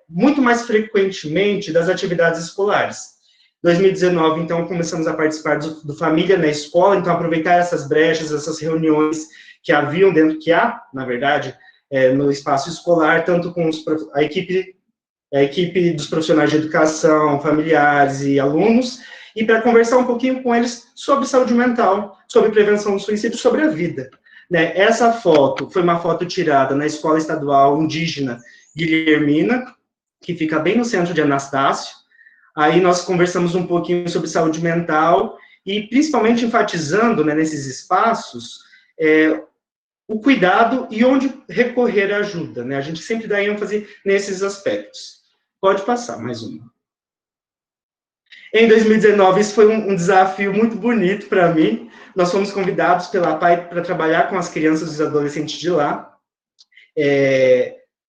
muito mais frequentemente das atividades escolares. Em 2019, então, começamos a participar do Família na Escola, então, aproveitar essas brechas, essas reuniões que há, na verdade, no espaço escolar, tanto com a equipe dos profissionais de educação, familiares e alunos, e para conversar um pouquinho com eles sobre saúde mental, sobre prevenção do suicídio, sobre a vida. Né? Essa foto foi uma foto tirada na Escola Estadual Indígena Guilhermina, que fica bem no centro de Anastácio. Aí nós conversamos um pouquinho sobre saúde mental, e principalmente enfatizando, né, nesses espaços, o cuidado e onde recorrer à ajuda. Né? A gente sempre dá ênfase nesses aspectos. Pode passar, mais uma. Em 2019, isso foi um desafio muito bonito para mim. Nós fomos convidados pela PAI para trabalhar com as crianças e os adolescentes de lá,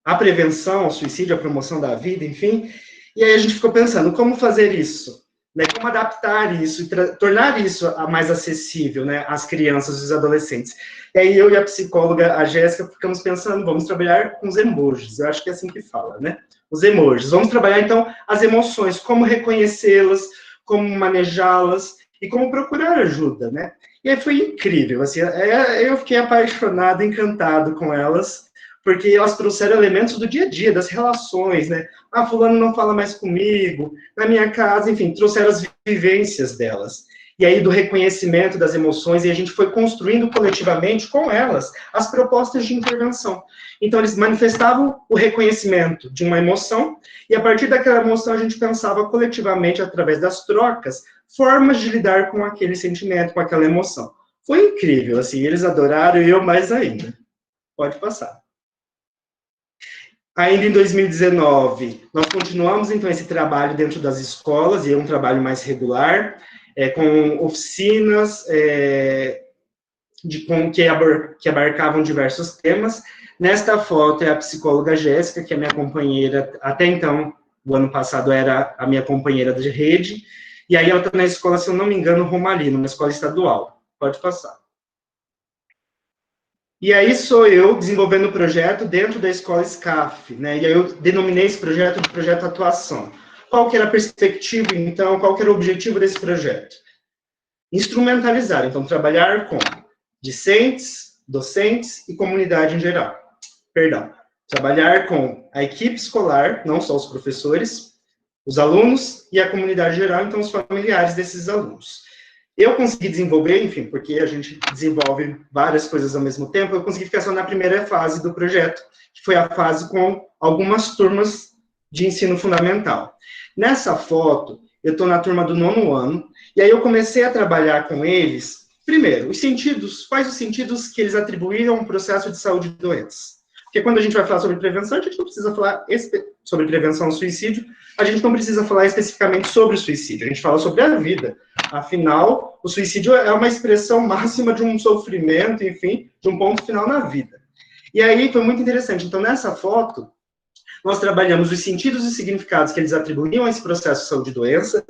a prevenção ao suicídio, a promoção da vida, enfim. E aí a gente ficou pensando, como fazer isso? Né? Como adaptar isso e tornar isso mais acessível, né, às crianças e os adolescentes? E aí eu e a psicóloga, a Jéssica, ficamos pensando, vamos trabalhar com os emojis. Eu acho que é assim que fala, né? Os emojis. Vamos trabalhar, então, as emoções, como reconhecê-las, como manejá-las e como procurar ajuda, né? E aí foi incrível, assim, eu fiquei apaixonado, encantado com elas, porque elas trouxeram elementos do dia a dia, das relações, né? Ah, fulano não fala mais comigo, na minha casa, enfim, trouxeram as vivências delas. E aí, do reconhecimento das emoções, e a gente foi construindo coletivamente com elas as propostas de intervenção. Então, eles manifestavam o reconhecimento de uma emoção, e a partir daquela emoção a gente pensava coletivamente, através das trocas, formas de lidar com aquele sentimento, com aquela emoção. Foi incrível, assim, eles adoraram e eu mais ainda. Pode passar. Ainda em 2019, nós continuamos, então, esse trabalho dentro das escolas, e é um trabalho mais regular, com oficinas que abarcavam diversos temas. Nesta foto é a psicóloga Jéssica, que é minha companheira, até então, o ano passado era a minha companheira de rede, e aí ela está na escola, se eu não me engano, Romalino, uma escola estadual. Pode passar. E aí sou eu desenvolvendo o projeto dentro da escola SCAF, né? E aí eu denominei esse projeto de projeto atuação. Qual que era a perspectiva, então, qual que era o objetivo desse projeto? Instrumentalizar, então, trabalhar com discentes, docentes e comunidade em geral. Perdão. Trabalhar com a equipe escolar, não só os professores, os alunos e a comunidade geral, então, os familiares desses alunos. Eu consegui desenvolver, enfim, porque a gente desenvolve várias coisas ao mesmo tempo, eu consegui ficar só na primeira fase do projeto, que foi a fase com algumas turmas de ensino fundamental. Nessa foto, eu estou na turma do 9º ano, e aí eu comecei a trabalhar com eles, primeiro, os sentidos, quais os sentidos que eles atribuíram ao processo de saúde e doenças. Porque quando a gente vai falar sobre prevenção, a gente não precisa falar sobre prevenção ao suicídio, a gente não precisa falar especificamente sobre o suicídio, a gente fala sobre a vida. Afinal, o suicídio é uma expressão máxima de um sofrimento, enfim, de um ponto final na vida. E aí foi muito interessante. Então, nessa foto, nós trabalhamos os sentidos e significados que eles atribuíam a esse processo de saúde e doença,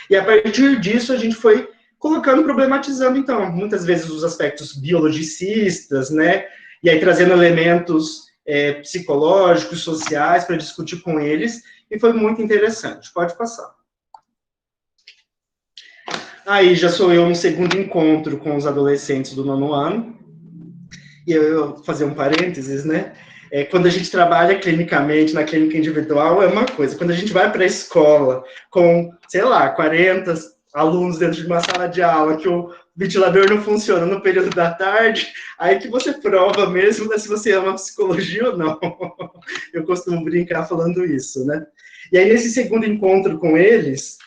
e a partir disso a gente foi colocando, problematizando, então, muitas vezes os aspectos biologicistas, né, e aí trazendo elementos psicológicos, sociais, para discutir com eles, e foi muito interessante. Pode passar. Aí já sou eu no segundo encontro com os adolescentes do 9º ano, e eu vou fazer um parênteses, né? Quando a gente trabalha clinicamente, na clínica individual, é uma coisa. Quando a gente vai para a escola com, sei lá, 40 alunos dentro de uma sala de aula, que o ventilador não funciona no período da tarde, aí que você prova mesmo, né, se você ama psicologia ou não. Eu costumo brincar falando isso, né? E aí, nesse segundo encontro com eles,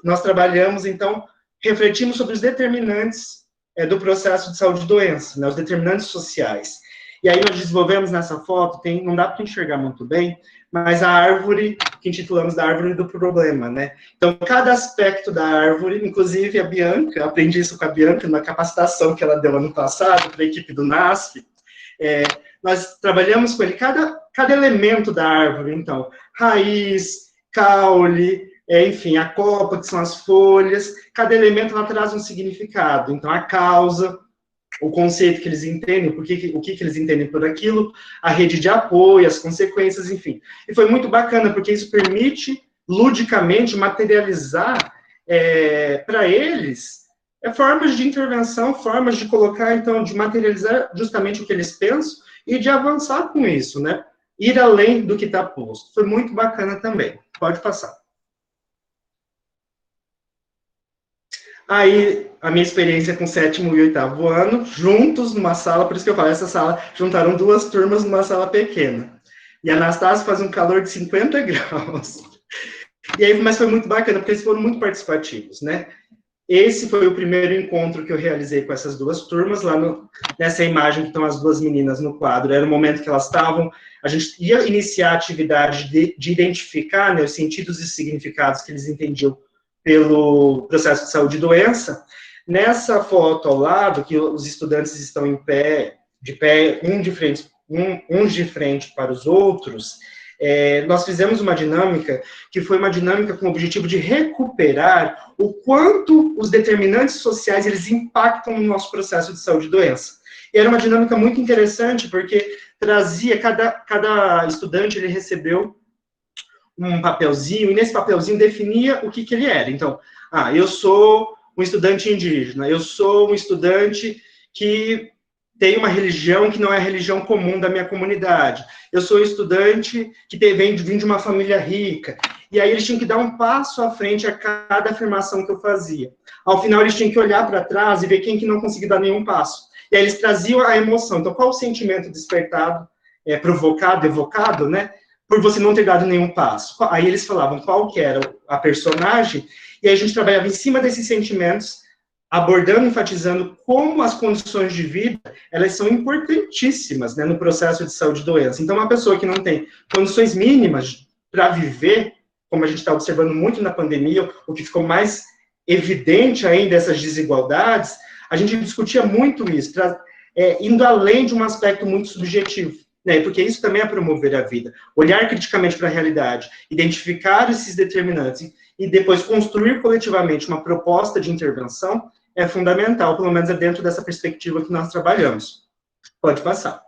nós trabalhamos, então, refletimos sobre os determinantes do processo de saúde e doença, né, os determinantes sociais. E aí nós desenvolvemos nessa foto, não dá para enxergar muito bem, mas a árvore, que intitulamos da árvore do problema, né? Então, cada aspecto da árvore, inclusive a Bianca, aprendi isso com a Bianca na capacitação que ela deu ano passado para a equipe do NASF, nós trabalhamos com ele, cada elemento da árvore, então, raiz, caule, enfim, a copa, que são as folhas, cada elemento ela traz um significado. Então, a causa, o conceito que eles entendem, o que eles entendem por aquilo, a rede de apoio, as consequências, enfim. E foi muito bacana, porque isso permite, ludicamente, materializar para eles formas de intervenção, formas de colocar, então, de materializar justamente o que eles pensam e de avançar com isso, né? Ir além do que está posto. Foi muito bacana também. Pode passar. Aí, a minha experiência com 7º e 8º ano, juntos numa sala, por isso que eu falo, essa sala, juntaram 2 turmas numa sala pequena. E a Anastácia faz um calor de 50 graus. E aí, mas foi muito bacana, porque eles foram muito participativos, né? Esse foi o primeiro encontro que eu realizei com essas 2 turmas, lá nessa imagem que estão as 2 meninas no quadro. Era o momento que elas estavam, a gente ia iniciar a atividade de identificar, né, os sentidos e significados que eles entendiam pelo processo de saúde e doença. Nessa foto ao lado, que os estudantes estão em pé, uns de frente para os outros, nós fizemos uma dinâmica que foi uma dinâmica com o objetivo de recuperar o quanto os determinantes sociais eles impactam no nosso processo de saúde e doença. E era uma dinâmica muito interessante, porque trazia, cada estudante ele recebeu um papelzinho, e nesse papelzinho definia o que ele era. Então, eu sou um estudante indígena, eu sou um estudante que tem uma religião que não é a religião comum da minha comunidade. Eu sou estudante que vem de uma família rica. E aí eles tinham que dar um passo à frente a cada afirmação que eu fazia. Ao final, eles tinham que olhar para trás e ver quem que não conseguiu dar nenhum passo. E aí eles traziam a emoção. Então, qual o sentimento despertado, provocado, evocado, né? Por você não ter dado nenhum passo. Aí eles falavam qual que era a personagem, e aí a gente trabalhava em cima desses sentimentos, abordando, enfatizando como as condições de vida, elas são importantíssimas, né, no processo de saúde e doença. Então, uma pessoa que não tem condições mínimas para viver, como a gente está observando muito na pandemia, o que ficou mais evidente ainda, essas desigualdades, a gente discutia muito isso, indo além de um aspecto muito subjetivo, né, porque isso também é promover a vida. Olhar criticamente para a realidade, identificar esses determinantes e depois construir coletivamente uma proposta de intervenção é fundamental, pelo menos é dentro dessa perspectiva que nós trabalhamos. Pode passar.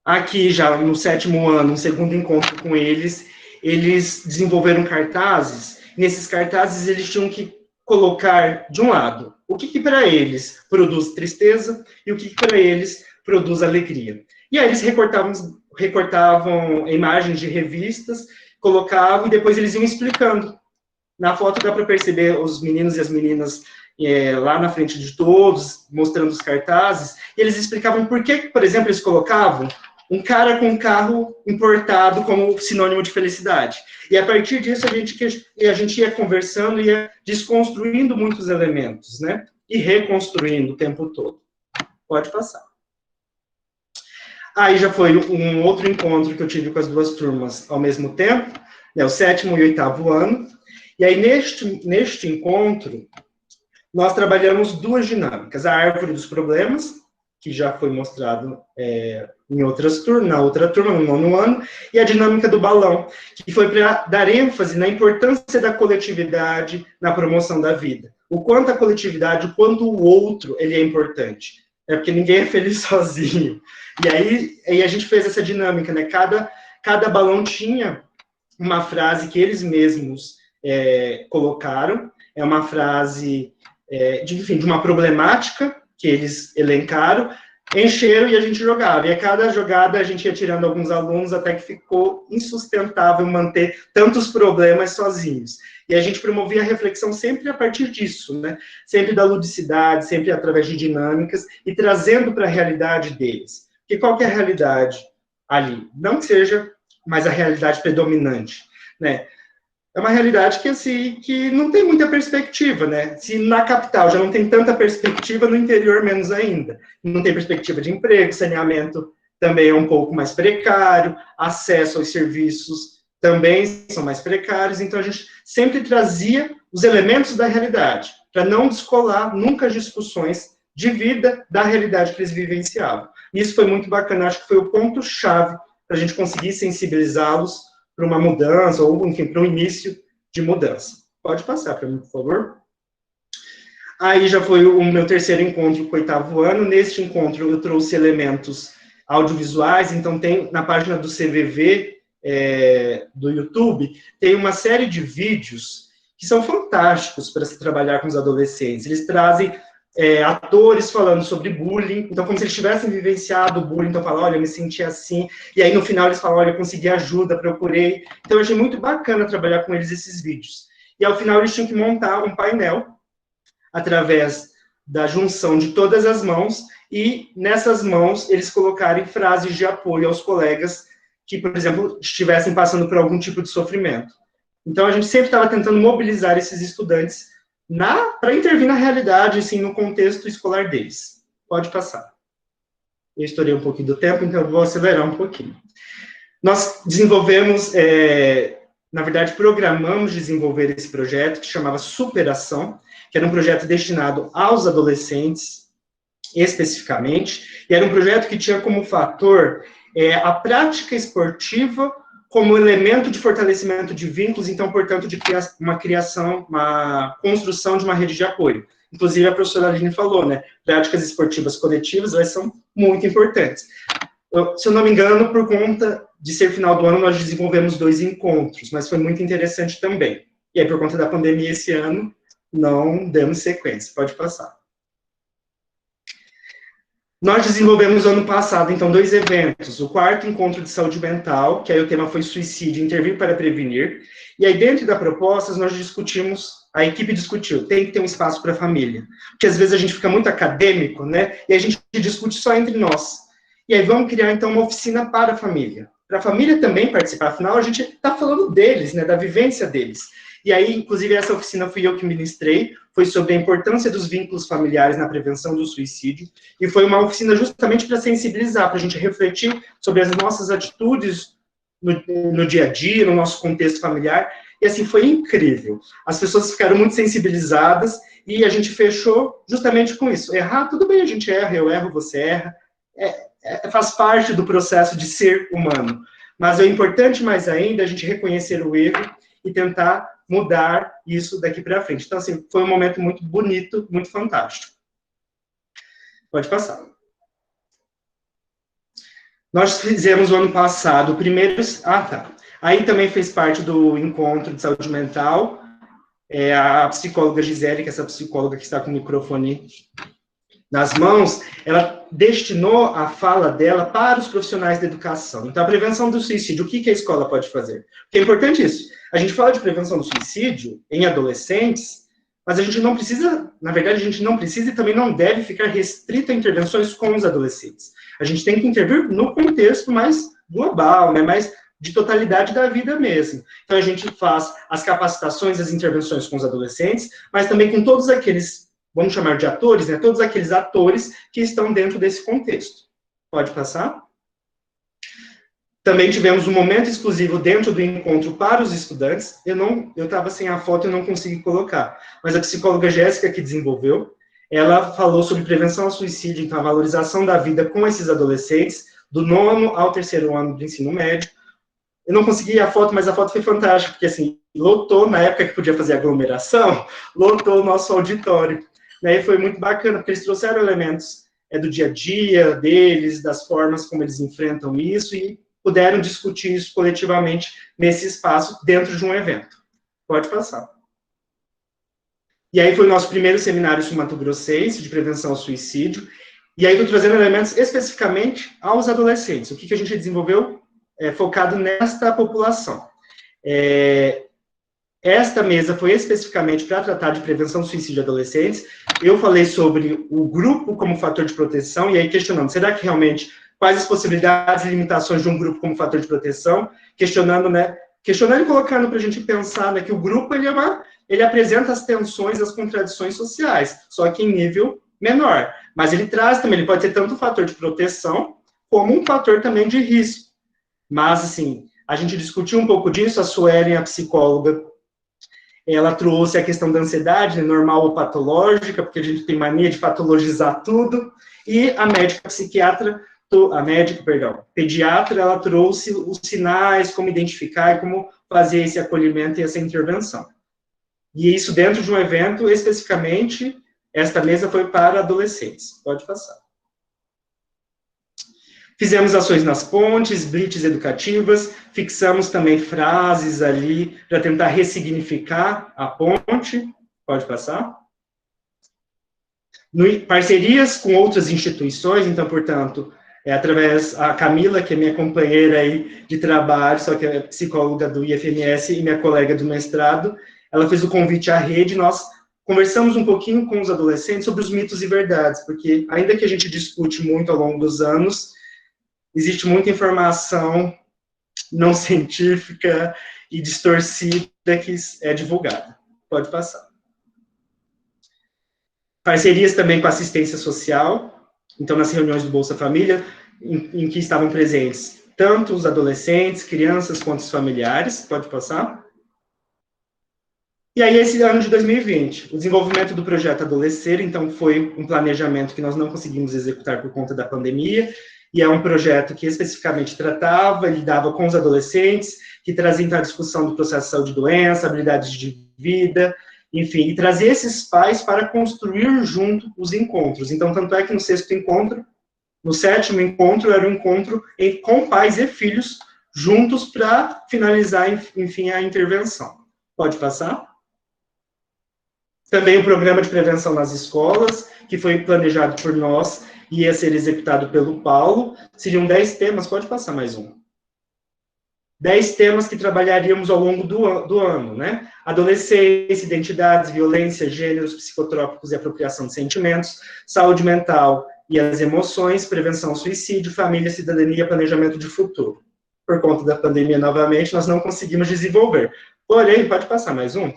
Aqui, já no 7º ano, um segundo encontro com eles desenvolveram cartazes. Nesses cartazes, eles tinham que colocar, de um lado, o que para eles produz tristeza e o que para eles produz alegria. E aí eles recortavam imagens de revistas, colocavam e depois eles iam explicando. Na foto dá para perceber os meninos e as meninas lá na frente de todos, mostrando os cartazes, e eles explicavam por que, por exemplo, eles colocavam um cara com um carro importado como sinônimo de felicidade. E a partir disso a gente ia conversando, ia desconstruindo muitos elementos, né? E reconstruindo o tempo todo. Pode passar. Aí já foi um outro encontro que eu tive com as duas turmas ao mesmo tempo, né, o 7º e 8º ano. E aí, neste encontro, nós trabalhamos duas dinâmicas. A árvore dos problemas, que já foi mostrado na outra turma, no 9º ano, e a dinâmica do balão, que foi para dar ênfase na importância da coletividade na promoção da vida. O quanto a coletividade, o quanto o outro, ele é importante. Porque ninguém é feliz sozinho. E aí a gente fez essa dinâmica, né? Cada balão tinha uma frase que eles mesmos colocaram, é uma frase, de uma problemática que eles elencaram, encheram e a gente jogava. E a cada jogada a gente ia tirando alguns alunos até que ficou insustentável manter tantos problemas sozinhos. E a gente promovia a reflexão sempre a partir disso, né? Sempre da ludicidade, sempre através de dinâmicas e trazendo para a realidade deles. Porque qual que é a realidade ali? Não que seja mais a realidade predominante, né? É uma realidade que não tem muita perspectiva, né? Se na capital já não tem tanta perspectiva, no interior menos ainda. Não tem perspectiva de emprego, saneamento também é um pouco mais precário, acesso aos serviços também são mais precários, então a gente sempre trazia os elementos da realidade, para não descolar nunca as discussões de vida da realidade que eles vivenciavam. Isso foi muito bacana, acho que foi o ponto-chave para a gente conseguir sensibilizá-los para uma mudança, ou, enfim, para um início de mudança. Pode passar para mim, por favor. Aí já foi o meu terceiro encontro com o 8º ano. Neste encontro, eu trouxe elementos audiovisuais, então tem na página do CVV, do YouTube, tem uma série de vídeos que são fantásticos para se trabalhar com os adolescentes. Eles trazem atores falando sobre bullying, então como se eles tivessem vivenciado o bullying, então falam, olha, eu me senti assim, e aí no final eles falam, olha, eu consegui ajuda, procurei. Então eu achei muito bacana trabalhar com eles esses vídeos. E ao final eles tinham que montar um painel através da junção de todas as mãos, e nessas mãos eles colocarem frases de apoio aos colegas que, por exemplo, estivessem passando por algum tipo de sofrimento. Então a gente sempre estava tentando mobilizar esses estudantes para intervir na realidade, assim, no contexto escolar deles. Pode passar. Eu estourei um pouquinho do tempo, então eu vou acelerar um pouquinho. Nós desenvolvemos, na verdade, programamos desenvolver esse projeto, que chamava Superação, que era um projeto destinado aos adolescentes, especificamente, e era um projeto que tinha como fator a prática esportiva como elemento de fortalecimento de vínculos, então, portanto, de uma construção de uma rede de apoio. Inclusive, a professora Aline falou, né, práticas esportivas coletivas, elas são muito importantes. Se eu não me engano, por conta de ser final do ano, nós desenvolvemos 2 encontros, mas foi muito interessante também. E aí, por conta da pandemia esse ano, não demos sequência. Pode passar. Nós desenvolvemos ano passado, então, 2 eventos. O 4º encontro de saúde mental, que aí o tema foi suicídio, intervir para prevenir. E aí, dentro da proposta, nós discutimos, a equipe discutiu, tem que ter um espaço para a família. Porque às vezes a gente fica muito acadêmico, né? E a gente discute só entre nós. E aí vamos criar, então, uma oficina para a família. Para a família também participar, afinal, a gente está falando deles, né? Da vivência deles. E aí, inclusive, essa oficina fui eu que ministrei, foi sobre a importância dos vínculos familiares na prevenção do suicídio, e foi uma oficina justamente para sensibilizar, para a gente refletir sobre as nossas atitudes no dia a dia, no nosso contexto familiar, e assim, foi incrível. As pessoas ficaram muito sensibilizadas, e a gente fechou justamente com isso. Errar, tudo bem, a gente erra, eu erro, você erra, faz parte do processo de ser humano, mas é importante mais ainda a gente reconhecer o erro e tentar mudar isso daqui para frente. Então, assim, foi um momento muito bonito, muito fantástico. Pode passar. Nós fizemos o ano passado o primeiro... Ah, tá. Aí também fez parte do encontro de saúde mental, a psicóloga Gisele, que é essa psicóloga que está com o microfone nas mãos, ela destinou a fala dela para os profissionais da educação. Então, a prevenção do suicídio, o que a escola pode fazer? Porque é importante isso. A gente fala de prevenção do suicídio em adolescentes, mas a gente não precisa, na verdade, a gente não precisa e também não deve ficar restrito a intervenções com os adolescentes. A gente tem que intervir no contexto mais global, né, mais de totalidade da vida mesmo. Então, a gente faz as capacitações, as intervenções com os adolescentes, mas também com todos aqueles, vamos chamar de atores, né, todos aqueles atores que estão dentro desse contexto. Pode passar? Também tivemos um momento exclusivo dentro do encontro para os estudantes. Eu estava sem a foto e não consegui colocar, mas a psicóloga Jéssica, que desenvolveu, ela falou sobre prevenção ao suicídio, então a valorização da vida com esses adolescentes, do 9º ao 3º ano do ensino médio. Eu não consegui a foto, mas a foto foi fantástica, porque assim, lotou, na época que podia fazer aglomeração, lotou o nosso auditório. E foi muito bacana, porque eles trouxeram elementos do dia a dia deles, das formas como eles enfrentam isso, e puderam discutir isso coletivamente nesse espaço, dentro de um evento. Pode passar. E aí foi o nosso primeiro seminário sul-mato-grossense de prevenção ao suicídio, e aí estou trazendo elementos especificamente aos adolescentes. O que a gente desenvolveu focado nesta população. Esta mesa foi especificamente para tratar de prevenção do suicídio de adolescentes. Eu falei sobre o grupo como fator de proteção, e aí questionando, será que realmente, quais as possibilidades e limitações de um grupo como fator de proteção? Questionando e colocando para a gente pensar, né, que o grupo, ele apresenta as tensões, as contradições sociais, só que em nível menor. Mas ele traz também, ele pode ser tanto um fator de proteção, como um fator também de risco. Mas, assim, a gente discutiu um pouco disso, a Suelen, a psicóloga, ela trouxe a questão da ansiedade, né, normal ou patológica, porque a gente tem mania de patologizar tudo, e a pediatra, ela trouxe os sinais, como identificar e como fazer esse acolhimento e essa intervenção. E isso dentro de um evento, especificamente, esta mesa foi para adolescentes. Pode passar. Fizemos ações nas pontes, blitz educativas, fixamos também frases ali para tentar ressignificar a ponte. Pode passar. Parcerias com outras instituições, então, portanto, através a Camila, que é minha companheira aí de trabalho, só que é psicóloga do IFMS e minha colega do mestrado, ela fez o convite à rede, nós conversamos um pouquinho com os adolescentes sobre os mitos e verdades, porque ainda que a gente discute muito ao longo dos anos, existe muita informação não científica e distorcida que é divulgada. Pode passar. Parcerias também com assistência social, então nas reuniões do Bolsa Família, em que estavam presentes tanto os adolescentes, crianças, quanto os familiares. Pode passar. E aí, esse ano de 2020, o desenvolvimento do projeto Adolescer, então, foi um planejamento que nós não conseguimos executar por conta da pandemia, e é um projeto que especificamente lidava com os adolescentes, que trazia então a discussão do processo de saúde e doença, habilidades de vida, enfim, e trazer esses pais para construir junto os encontros. Então, tanto é que no 6º encontro, no 7º encontro, era um encontro com pais e filhos juntos para finalizar, enfim, a intervenção. Pode passar? Também o programa de prevenção nas escolas, que foi planejado por nós e ia ser executado pelo Paulo. Seriam 10 temas, pode passar mais um. 10 temas que trabalharíamos ao longo do ano, né? Adolescência, identidades, violência, gêneros, psicotrópicos e apropriação de sentimentos, saúde mental e as emoções, prevenção ao suicídio, família, cidadania, planejamento de futuro. Por conta da pandemia, novamente, nós não conseguimos desenvolver. Porém, pode passar mais um.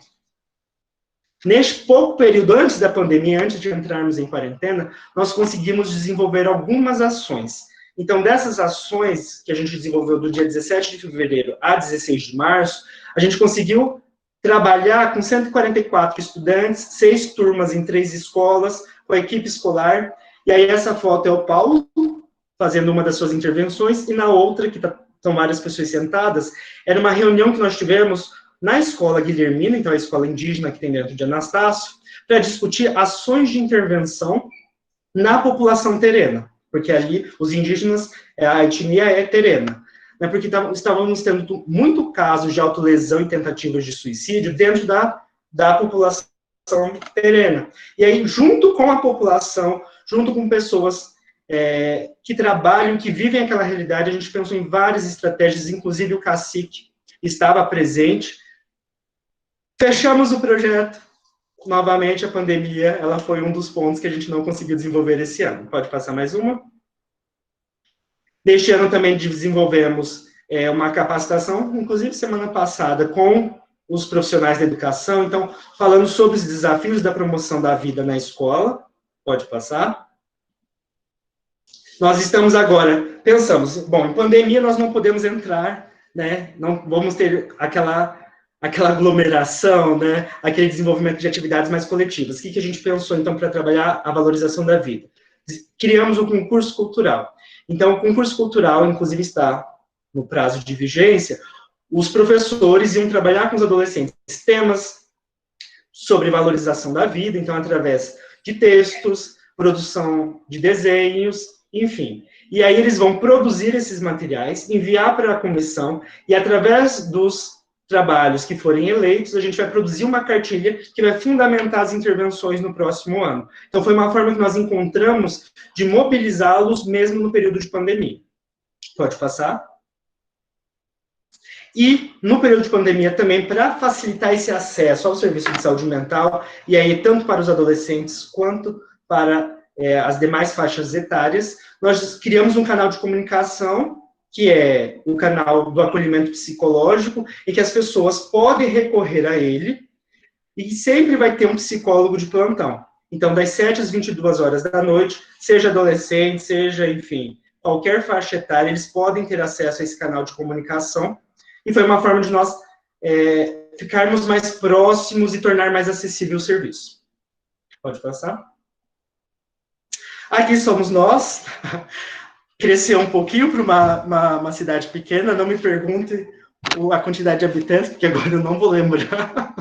Neste pouco período antes da pandemia, antes de entrarmos em quarentena, nós conseguimos desenvolver algumas ações. Então, dessas ações que a gente desenvolveu do dia 17 de fevereiro a 16 de março, a gente conseguiu trabalhar com 144 estudantes, 6 turmas em 3 escolas, com a equipe escolar. E aí, essa foto é o Paulo, fazendo uma das suas intervenções, e na outra, que estão várias pessoas sentadas, era uma reunião que nós tivemos na escola Guilhermina, então a escola indígena que tem dentro de Anastácio, para discutir ações de intervenção na população terena, porque ali os indígenas, a etnia é terena, né, porque estávamos tendo muito casos de autolesão e tentativas de suicídio dentro da população terena. E aí, junto com a população, junto com pessoas que trabalham, que vivem aquela realidade, a gente pensou em várias estratégias, inclusive o cacique estava presente. Fechamos o projeto. Novamente, a pandemia, ela foi um dos pontos que a gente não conseguiu desenvolver esse ano. Pode passar mais uma? Neste ano também desenvolvemos uma capacitação, inclusive semana passada, com os profissionais da educação, então, falando sobre os desafios da promoção da vida na escola. Pode passar. Nós estamos agora, pensamos, bom, em pandemia nós não podemos entrar, né, não vamos ter aquela aglomeração, né, aquele desenvolvimento de atividades mais coletivas. O que a gente pensou, então, para trabalhar a valorização da vida? Criamos um concurso cultural. Então, o concurso cultural, inclusive, está no prazo de vigência. Os professores iam trabalhar com os adolescentes temas sobre valorização da vida, então, através de textos, produção de desenhos, enfim. E aí eles vão produzir esses materiais, enviar para a comissão, e através dos trabalhos que forem eleitos, a gente vai produzir uma cartilha que vai fundamentar as intervenções no próximo ano. Então, foi uma forma que nós encontramos de mobilizá-los mesmo no período de pandemia. Pode passar. E, no período de pandemia também, para facilitar esse acesso ao serviço de saúde mental, e aí tanto para os adolescentes quanto para as demais faixas etárias, nós criamos um canal de comunicação, que é o canal do acolhimento psicológico, em que as pessoas podem recorrer a ele, e sempre vai ter um psicólogo de plantão. Então, das 7 às 22 horas da noite, seja adolescente, seja, enfim, qualquer faixa etária, eles podem ter acesso a esse canal de comunicação, e foi uma forma de nós ficarmos mais próximos e tornar mais acessível o serviço. Pode passar? Aqui somos nós. Cresceu um pouquinho para uma cidade pequena, não me pergunte a quantidade de habitantes, porque agora eu não vou lembrar.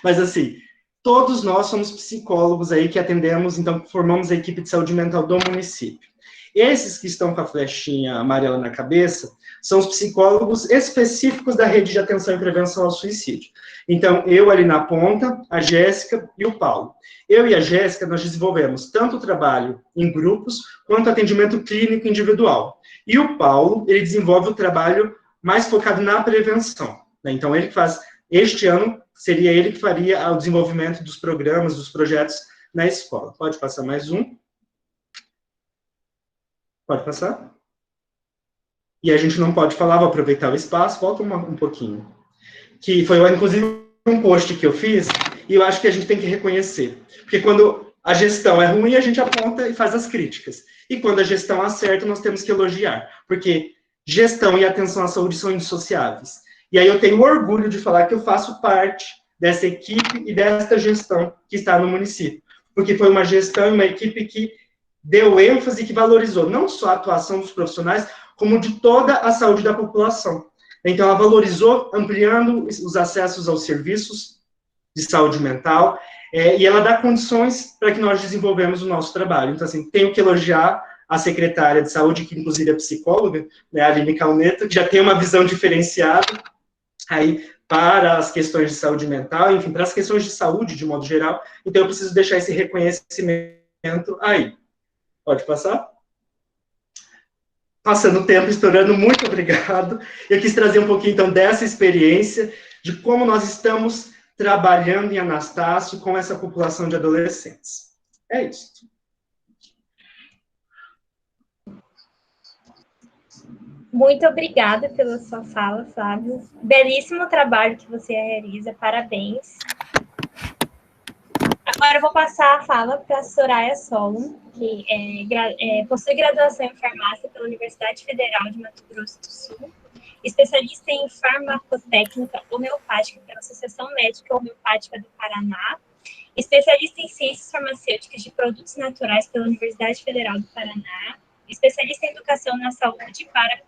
Mas, assim, todos nós somos psicólogos aí que atendemos, então, formamos a equipe de saúde mental do município. Esses que estão com a flechinha amarela na cabeça são os psicólogos específicos da rede de atenção e prevenção ao suicídio. Então, eu ali na ponta, a Jéssica e o Paulo. Eu e a Jéssica, nós desenvolvemos tanto o trabalho em grupos, quanto atendimento clínico individual. E o Paulo, ele desenvolve o trabalho mais focado na prevenção, né? Então, ele faz, este ano, seria ele que faria o desenvolvimento dos programas, dos projetos na escola. Pode passar mais um. Pode passar. E a gente não pode falar, vou aproveitar o espaço, volta um pouquinho. Que foi, inclusive, um post que eu fiz, e eu acho que a gente tem que reconhecer. Porque quando a gestão é ruim, a gente aponta e faz as críticas. E quando a gestão acerta, nós temos que elogiar. Porque gestão e atenção à saúde são indissociáveis. E aí eu tenho orgulho de falar que eu faço parte dessa equipe e desta gestão que está no município. Porque foi uma gestão e uma equipe que deu ênfase, que valorizou não só a atuação dos profissionais, como de toda a saúde da população. Então, ela valorizou, ampliando os acessos aos serviços de saúde mental, e ela dá condições para que nós desenvolvamos o nosso trabalho. Então, assim, tenho que elogiar a secretária de saúde, que inclusive é psicóloga, né, a Aline Calneto, que já tem uma visão diferenciada. Aí, para as questões de saúde mental, enfim, para as questões de saúde de modo geral. Então, eu preciso deixar esse reconhecimento aí. Pode passar? Passando o tempo, estourando, muito obrigado. Eu quis trazer um pouquinho, então, dessa experiência, de como nós estamos trabalhando em Anastácio com essa população de adolescentes. É isso. Muito obrigada pela sua fala, Flávio. Belíssimo trabalho que você realiza, parabéns. Agora eu vou passar a fala para a Soraya Solon, que possui graduação em farmácia pela Universidade Federal de Mato Grosso do Sul, especialista em farmacotécnica homeopática pela Associação Médica Homeopática do Paraná, especialista em ciências farmacêuticas de produtos naturais pela Universidade Federal do Paraná, especialista em educação na saúde para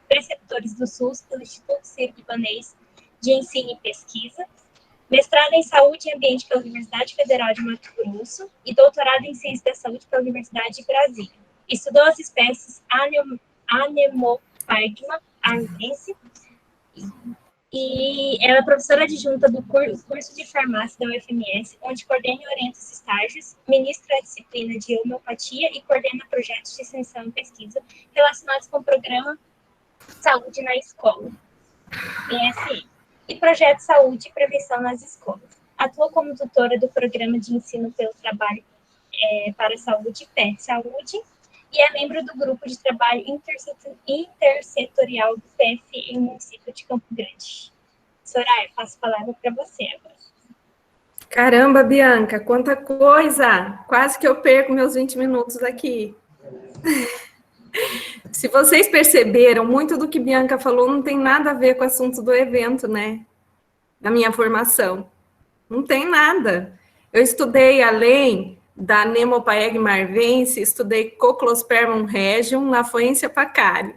preceptores do SUS pelo Instituto Sírio-Libanês de Ensino e Pesquisa, mestrado em Saúde e Ambiente pela Universidade Federal de Mato Grosso e doutorado em Ciência da Saúde pela Universidade de Brasília. Estudou as espécies Anemopargma arvense e ela é professora adjunta do curso de farmácia da UFMS, onde coordena e orienta os estágios, ministra a disciplina de homeopatia e coordena projetos de extensão e pesquisa relacionados com o programa Saúde na Escola, ESI, e projeto Saúde e Prevenção nas Escolas. Atua como tutora do Programa de Ensino pelo Trabalho para a Saúde, PET Saúde, e é membro do Grupo de Trabalho Intersetorial do PF em município de Campo Grande. Soraya, passo a palavra para você agora. Caramba, Bianca, quanta coisa! Quase que eu perco meus 20 minutos aqui. Se vocês perceberam, muito do que Bianca falou não tem nada a ver com o assunto do evento, né? Da minha formação. Não tem nada. Eu estudei além da Anemopargma arvense, estudei Coclospermum regium, Lafoensia pacari,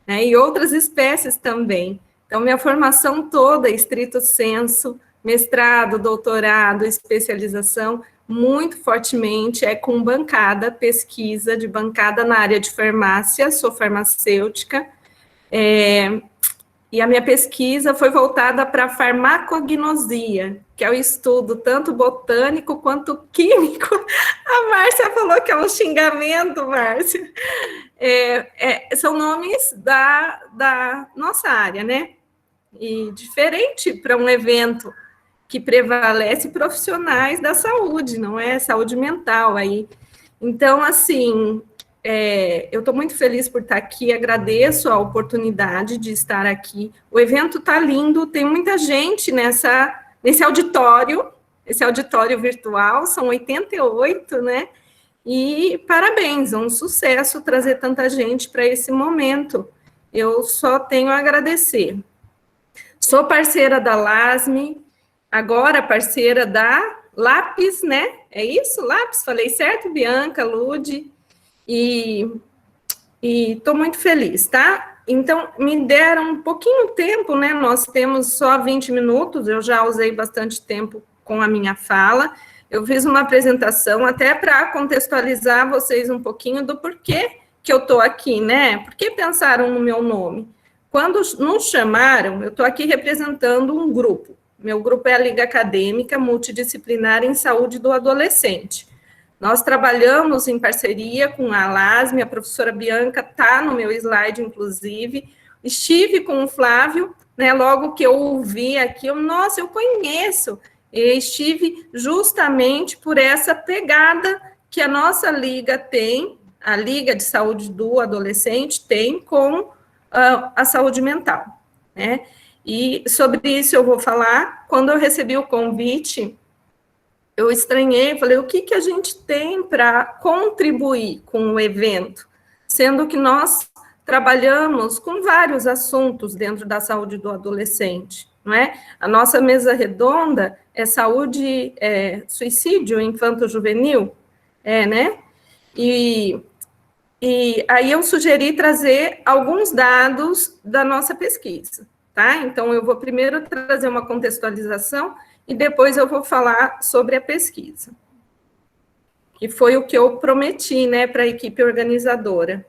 né? E outras espécies também. Então, minha formação toda, estrito sensu, mestrado, doutorado, especialização, muito fortemente é com bancada, pesquisa de bancada na área de farmácia, sou farmacêutica, e a minha pesquisa foi voltada para a farmacognosia, que é o estudo tanto botânico quanto químico. A Márcia falou que é um xingamento, Márcia. São nomes da nossa área, né? E diferente para um evento que prevalece profissionais da saúde, não é saúde mental aí. Então, assim, eu estou muito feliz por estar aqui, agradeço a oportunidade de estar aqui. O evento está lindo, tem muita gente nesse auditório, esse auditório virtual, são 88, né? E parabéns, é um sucesso trazer tanta gente para esse momento. Eu só tenho a agradecer. Sou parceira da LASME, agora parceira da Lápis, né? É isso, Lápis? Falei certo, Bianca, Lude? E estou muito feliz, tá? Então, me deram um pouquinho tempo, né? Nós temos só 20 minutos, eu já usei bastante tempo com a minha fala. Eu fiz uma apresentação até para contextualizar vocês um pouquinho do porquê que eu estou aqui, né? Por que pensaram no meu nome? Quando nos chamaram, eu estou aqui representando um grupo. Meu grupo é a Liga Acadêmica Multidisciplinar em Saúde do Adolescente. Nós trabalhamos em parceria com a LASME, a professora Bianca está no meu slide, inclusive. Estive com o Flávio, né, logo que eu ouvi aqui, nossa, eu conheço. E estive justamente por essa pegada que a nossa Liga tem, a Liga de Saúde do Adolescente tem com a saúde mental, né? E sobre isso eu vou falar. Quando eu recebi o convite, eu estranhei, falei, o que a gente tem para contribuir com o evento? Sendo que nós trabalhamos com vários assuntos dentro da saúde do adolescente, não é? A nossa mesa redonda é saúde, suicídio infanto-juvenil, né? E aí eu sugeri trazer alguns dados da nossa pesquisa, tá? Então, eu vou primeiro trazer uma contextualização e depois eu vou falar sobre a pesquisa, que foi o que eu prometi, né, para a equipe organizadora.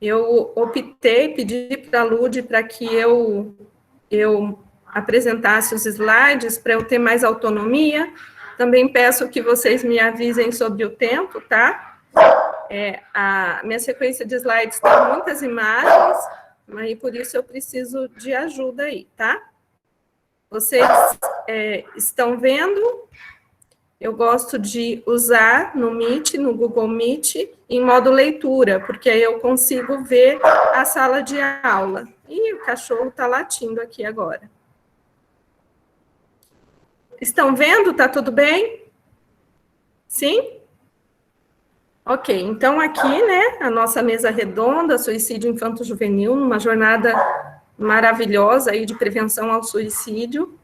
eu pedi para a Lud para que eu apresentasse os slides para eu ter mais autonomia. Também peço que vocês me avisem sobre o tempo, tá? A minha sequência de slides tem muitas imagens, mas por isso eu preciso de ajuda aí, tá? Vocês estão vendo? Eu gosto de usar no Meet, no Google Meet, em modo leitura, porque aí eu consigo ver a sala de aula. E o cachorro está latindo aqui agora. Estão vendo? Tá tudo bem? Sim? Ok, então aqui, né, a nossa mesa redonda, suicídio infanto-juvenil, numa jornada maravilhosa aí de prevenção ao suicídio.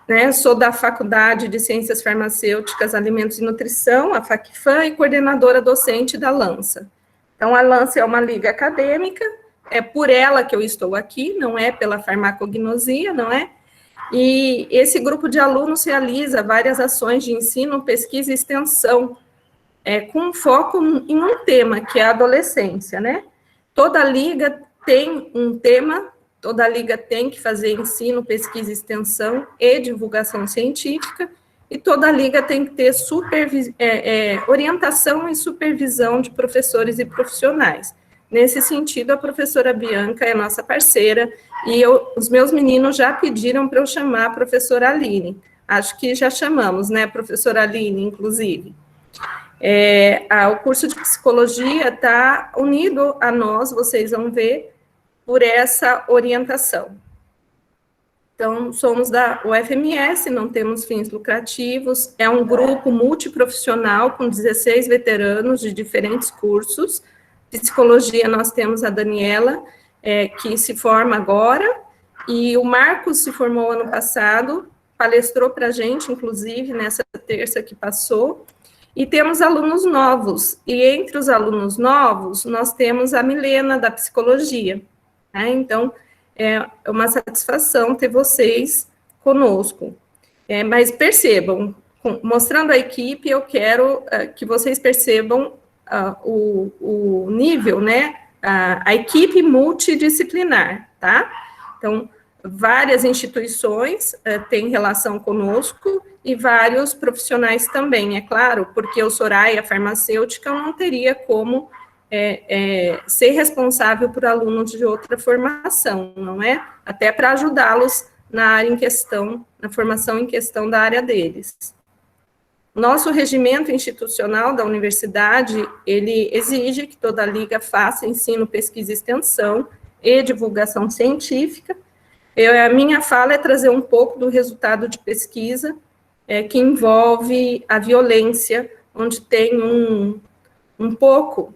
Né, sou da Faculdade de Ciências Farmacêuticas, Alimentos e Nutrição, a FACFAM, e coordenadora docente da LANSA. Então, a LANSA é uma liga acadêmica, é por ela que eu estou aqui, não é pela farmacognosia, não é? E esse grupo de alunos realiza várias ações de ensino, pesquisa e extensão, com foco em um tema, que é a adolescência, né? Toda liga tem um tema. Toda liga tem que fazer ensino, pesquisa, extensão e divulgação científica, e toda liga tem que ter orientação e supervisão de professores e profissionais. Nesse sentido, a professora Bianca é nossa parceira, e os meus meninos já pediram para eu chamar a professora Aline. Acho que já chamamos, né, professora Aline, inclusive. O curso de psicologia está unido a nós, vocês vão ver, por essa orientação. Então, somos da UFMS, não temos fins lucrativos, é um grupo multiprofissional com 16 veteranos de diferentes cursos. Psicologia, nós temos a Daniela, que se forma agora, e o Marcos se formou ano passado, palestrou para a gente, inclusive, nessa terça que passou, e temos alunos novos, e entre os alunos novos, nós temos a Milena, da psicologia. Então, é uma satisfação ter vocês conosco. Mas percebam, mostrando a equipe, eu quero que vocês percebam o nível, né? A equipe multidisciplinar, tá? Então, várias instituições têm relação conosco e vários profissionais também, é claro, porque o Soraya farmacêutica não teria como ser responsável por alunos de outra formação, não é? Até para ajudá-los na área em questão, na formação em questão da área deles. Nosso regimento institucional da universidade, ele exige que toda liga faça ensino, pesquisa e extensão e divulgação científica. A minha fala é trazer um pouco do resultado de pesquisa, que envolve a violência, onde tem um pouco,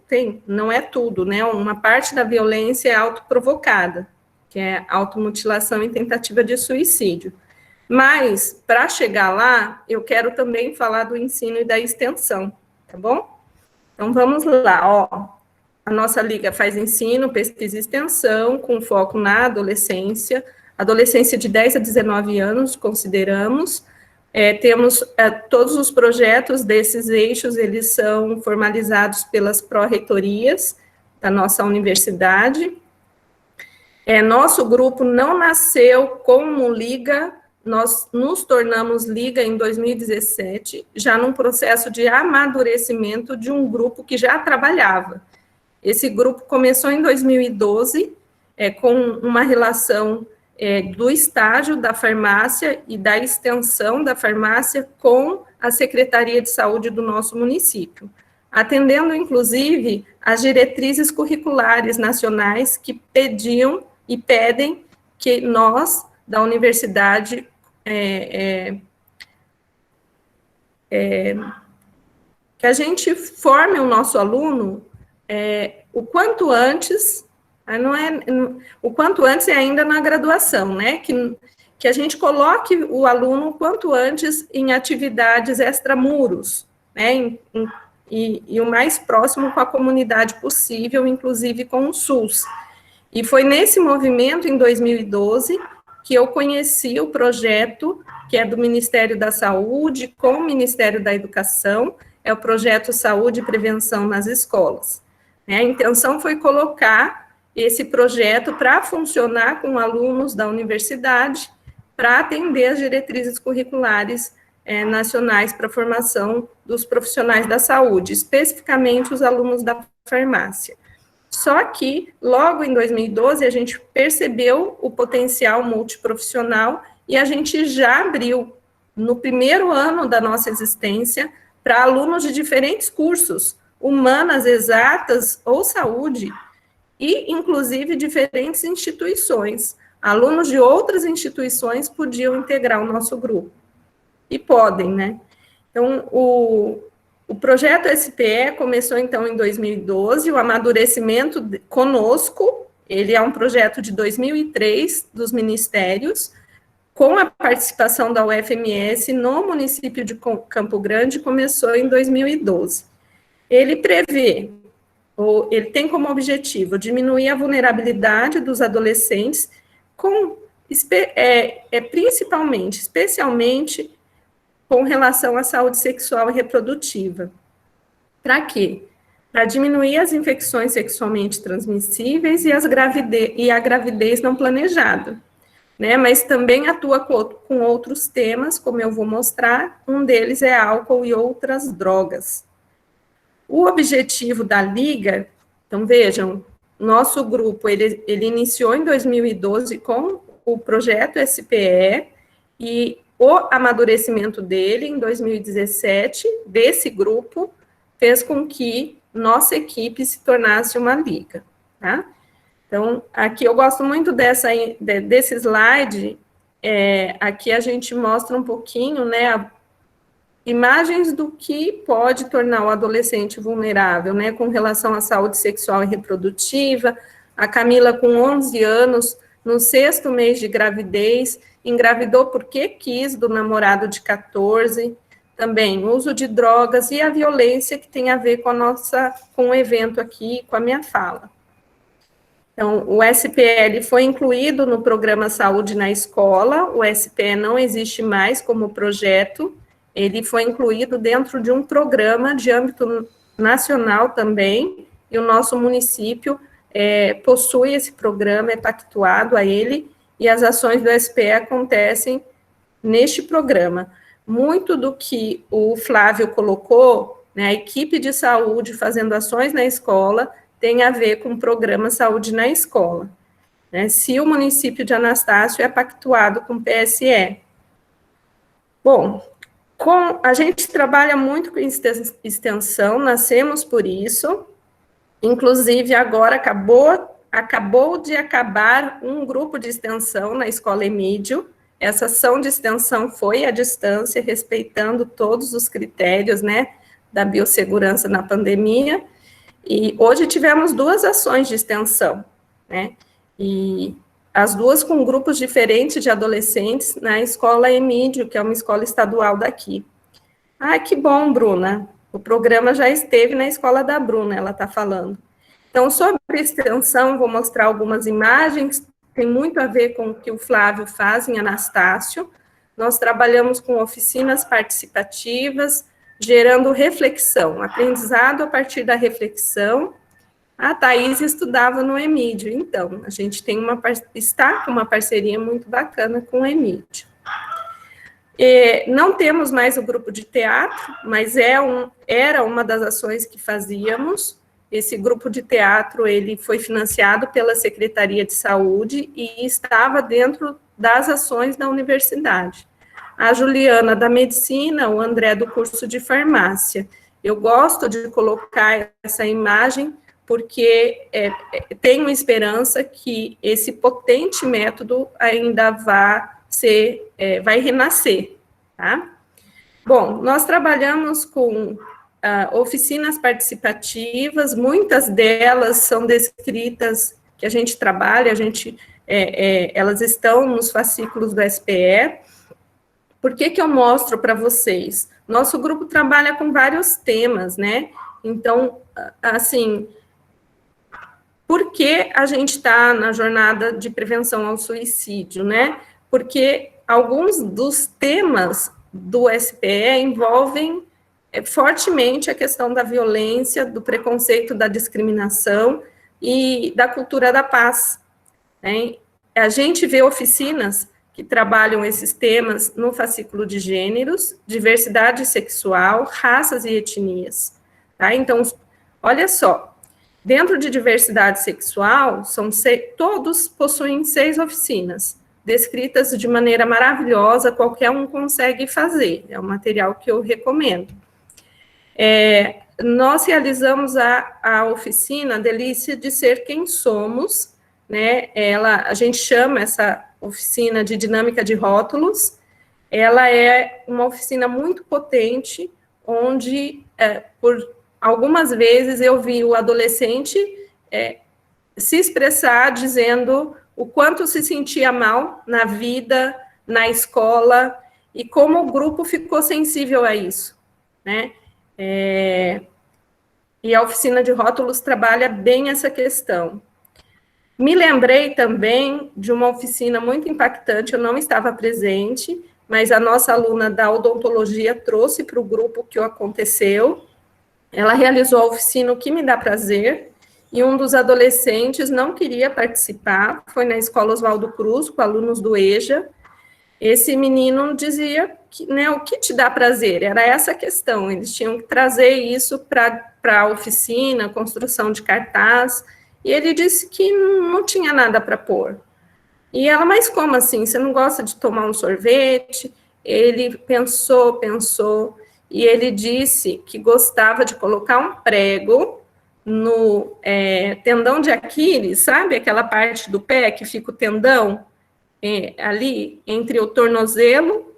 não é tudo, né? Uma parte da violência é autoprovocada, que é automutilação e tentativa de suicídio. Mas, para chegar lá, eu quero também falar do ensino e da extensão, tá bom? Então, vamos lá, ó. A nossa liga faz ensino, pesquisa e extensão, com foco na adolescência de 10 a 19 anos, consideramos. Temos todos os projetos desses eixos, eles são formalizados pelas pró-reitorias da nossa universidade. Nosso grupo não nasceu como liga, nós nos tornamos liga em 2017, já num processo de amadurecimento de um grupo que já trabalhava. Esse grupo começou em 2012, com uma relação do estágio da farmácia e da extensão da farmácia com a Secretaria de Saúde do nosso município, atendendo, inclusive, as diretrizes curriculares nacionais que pediam e pedem que nós, da universidade, que a gente forme o nosso aluno o quanto antes. O quanto antes é ainda na graduação, né? Que a gente coloque o aluno o quanto antes em atividades extramuros, né? E o mais próximo com a comunidade possível, inclusive com o SUS. E foi nesse movimento, em 2012, que eu conheci o projeto, que é do Ministério da Saúde, com o Ministério da Educação, é o projeto Saúde e Prevenção nas Escolas. né? A intenção foi colocar esse projeto para funcionar com alunos da universidade, para atender as diretrizes curriculares nacionais para a formação dos profissionais da saúde, especificamente os alunos da farmácia. Só que, logo em 2012, a gente percebeu o potencial multiprofissional e a gente já abriu, no primeiro ano da nossa existência, para alunos de diferentes cursos, humanas, exatas ou saúde, e, inclusive, diferentes instituições. Alunos de outras instituições podiam integrar o nosso grupo. E podem, né? Então, o projeto SPE começou, então, em 2012, o amadurecimento conosco, ele é um projeto de 2003, dos ministérios, com a participação da UFMS no município de Campo Grande, começou em 2012. Ele prevê, ou ele tem como objetivo, diminuir a vulnerabilidade dos adolescentes, principalmente, especialmente, com relação à saúde sexual e reprodutiva. Para quê? Para diminuir as infecções sexualmente transmissíveis e a gravidez não planejada, né? Mas também atua com outros temas, como eu vou mostrar, um deles é álcool e outras drogas. O objetivo da Liga, então vejam, nosso grupo, ele iniciou em 2012 com o projeto SPE, e o amadurecimento dele, em 2017, desse grupo, fez com que nossa equipe se tornasse uma liga, tá? Então, aqui eu gosto muito desse slide, aqui a gente mostra um pouquinho, né, imagens do que pode tornar o adolescente vulnerável, né, com relação à saúde sexual e reprodutiva. A Camila, com 11 anos, no 6º mês de gravidez, engravidou porque quis do namorado de 14, também uso de drogas e a violência que tem a ver com o evento aqui, com a minha fala. Então, o SPL foi incluído no programa Saúde na Escola, o SPE não existe mais como projeto, ele foi incluído dentro de um programa de âmbito nacional também, e o nosso município possui esse programa, é pactuado a ele, e as ações do SPE acontecem neste programa. Muito do que o Flávio colocou, né, a equipe de saúde fazendo ações na escola, tem a ver com o programa Saúde na Escola, né? Se o município de Anastácio é pactuado com o PSE. Bom, a gente trabalha muito com extensão, nascemos por isso, inclusive agora acabou de acabar um grupo de extensão na Escola Emídio. Essa ação de extensão foi à distância, respeitando todos os critérios, né, da biossegurança na pandemia, e hoje tivemos 2 ações de extensão, né, e as 2 com grupos diferentes de adolescentes na Escola Emídio, que é uma escola estadual daqui. Ah, que bom, Bruna, o programa já esteve na escola da Bruna, ela está falando. Então, sobre extensão, vou mostrar algumas imagens, tem muito a ver com o que o Flávio faz em Anastácio. Nós trabalhamos com oficinas participativas, gerando reflexão, aprendizado a partir da reflexão. A Thaís estudava no Emídio, então, a gente está com uma parceria muito bacana com o Emídio. Não temos mais o grupo de teatro, mas era uma das ações que fazíamos. Esse grupo de teatro, ele foi financiado pela Secretaria de Saúde e estava dentro das ações da universidade. A Juliana da Medicina, o André do curso de Farmácia. Eu gosto de colocar essa imagem porque tenho esperança que esse potente método ainda vai renascer, tá? Bom, nós trabalhamos com oficinas participativas, muitas delas são descritas, que a gente trabalha, elas estão nos fascículos do SPE. Por que eu mostro para vocês? Nosso grupo trabalha com vários temas, né? Então, assim, por que a gente está na jornada de prevenção ao suicídio, né? Porque alguns dos temas do SPE envolvem fortemente a questão da violência, do preconceito, da discriminação e da cultura da paz, né? A gente vê oficinas que trabalham esses temas no fascículo de gêneros, diversidade sexual, raças e etnias, tá? Então, olha só, dentro de diversidade sexual, todos possuem 6 oficinas, descritas de maneira maravilhosa, qualquer um consegue fazer, é um material que eu recomendo. Nós realizamos a oficina Delícia de Ser Quem Somos, né? A gente chama essa oficina de dinâmica de rótulos. Ela é uma oficina muito potente, onde, por algumas vezes, eu vi o adolescente se expressar dizendo o quanto se sentia mal na vida, na escola, e como o grupo ficou sensível a isso, né? E a oficina de rótulos trabalha bem essa questão. Me lembrei também de uma oficina muito impactante, eu não estava presente, mas a nossa aluna da odontologia trouxe para o grupo que aconteceu. Ela realizou a oficina O Que Me Dá Prazer, e um dos adolescentes não queria participar, foi na Escola Oswaldo Cruz, com alunos do EJA. Esse menino dizia que, né, o que te dá prazer? Era essa a questão, eles tinham que trazer isso para a oficina, construção de cartaz, e ele disse que não tinha nada para pôr. E ela, mas como assim? Você não gosta de tomar um sorvete? Ele pensou, e ele disse que gostava de colocar um prego no tendão de Aquiles, sabe? Aquela parte do pé que fica o tendão, ali entre o tornozelo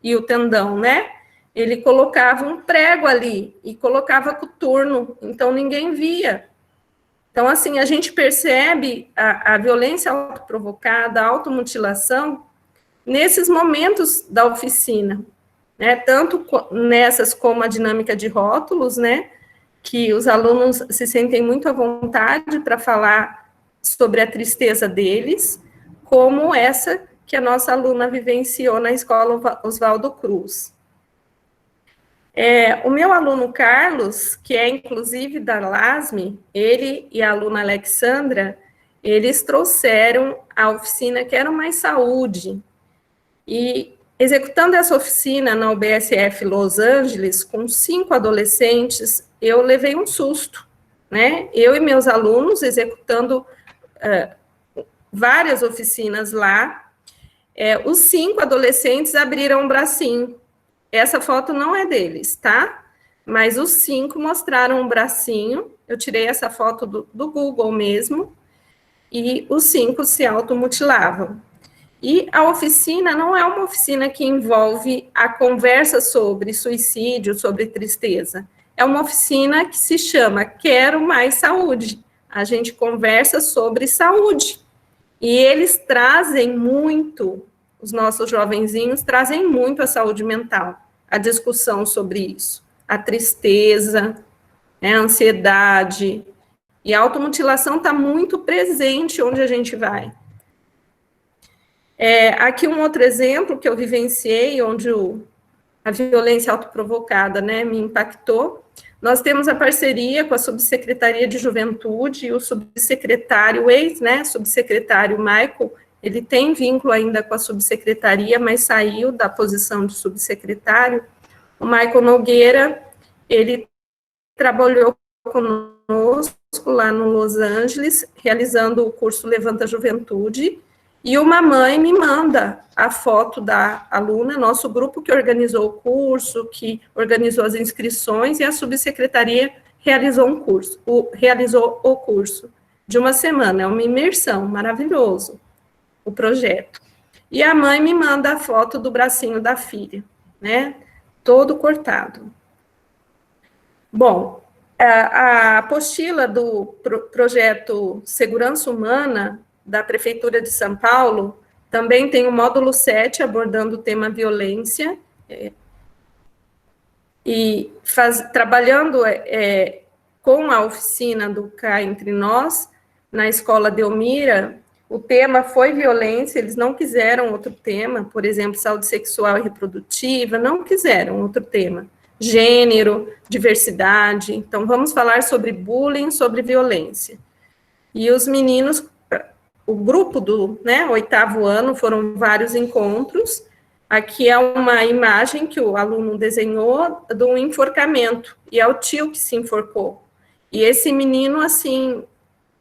e o tendão, né? Ele colocava um prego ali e colocava coturno, então ninguém via. Então, assim, a gente percebe a violência autoprovocada, a automutilação, nesses momentos da oficina, né? Tanto nessas como a dinâmica de rótulos, né? Que os alunos se sentem muito à vontade para falar sobre a tristeza deles, como essa que a nossa aluna vivenciou na Escola Oswaldo Cruz. O meu aluno Carlos, que é inclusive da LASME, ele e a aluna Alexandra, eles trouxeram a oficina Quero Mais Saúde, e executando essa oficina na UBSF Los Angeles, com 5 adolescentes, eu levei um susto, né? Eu e meus alunos executando várias oficinas lá, os 5 adolescentes abriram um bracinho. Essa foto não é deles, tá? Mas os 5 mostraram um bracinho, eu tirei essa foto do Google mesmo, e os 5 se automutilavam. E a oficina não é uma oficina que envolve a conversa sobre suicídio, sobre tristeza. É uma oficina que se chama Quero Mais Saúde. A gente conversa sobre saúde. E eles trazem muito, os nossos jovenzinhos trazem muito a saúde mental, a discussão sobre isso. A tristeza, a ansiedade. E a automutilação está muito presente onde a gente vai. Aqui um outro exemplo que eu vivenciei, onde a violência autoprovocada, né, me impactou. Nós temos a parceria com a Subsecretaria de Juventude, e o subsecretário, subsecretário Michael, ele tem vínculo ainda com a subsecretaria, mas saiu da posição de subsecretário. O Michael Nogueira, ele trabalhou conosco lá no Los Angeles, realizando o curso Levanta Juventude, e uma mãe me manda a foto da aluna, nosso grupo que organizou o curso, que organizou as inscrições, e a subsecretaria realizou realizou o curso de uma semana, é uma imersão, maravilhoso o projeto. E a mãe me manda a foto do bracinho da filha, né, todo cortado. Bom, a apostila do projeto Segurança Humana da Prefeitura de São Paulo também tem o módulo 7 abordando o tema violência, e trabalhando com a oficina do Cá Entre Nós, na Escola Delmira, o tema foi violência, eles não quiseram outro tema, por exemplo, saúde sexual e reprodutiva, não quiseram outro tema, gênero, diversidade. Então, vamos falar sobre bullying, sobre violência. E os meninos, o grupo do 8º ano, foram vários encontros. Aqui é uma imagem que o aluno desenhou de um enforcamento, e é o tio que se enforcou. E esse menino, assim,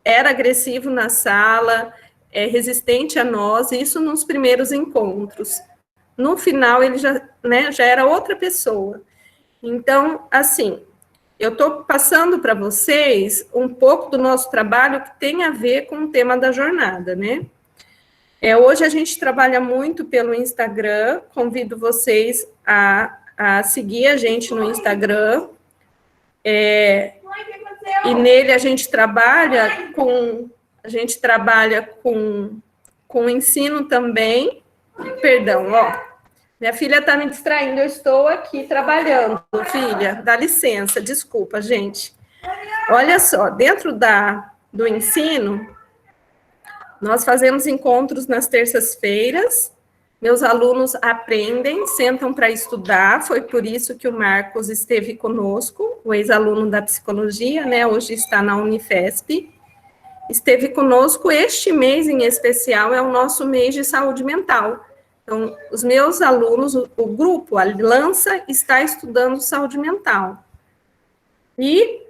era agressivo na sala, resistente a nós, isso nos primeiros encontros. No final, ele já era outra pessoa. Então, assim, eu estou passando para vocês um pouco do nosso trabalho que tem a ver com o tema da jornada, né? Hoje a gente trabalha muito pelo Instagram, convido vocês a seguir a gente no Instagram, e nele a gente trabalha com ensino também. Perdão, minha filha está me distraindo, eu estou aqui trabalhando, filha, dá licença, desculpa, gente. Olha só, dentro do ensino, nós fazemos encontros nas terças-feiras, meus alunos aprendem, sentam para estudar, foi por isso que o Marcos esteve conosco, o ex-aluno da psicologia, hoje está na Unifesp, esteve conosco. Este mês em especial é o nosso mês de saúde mental. Então, os meus alunos, o grupo, a Lança, está estudando saúde mental. E,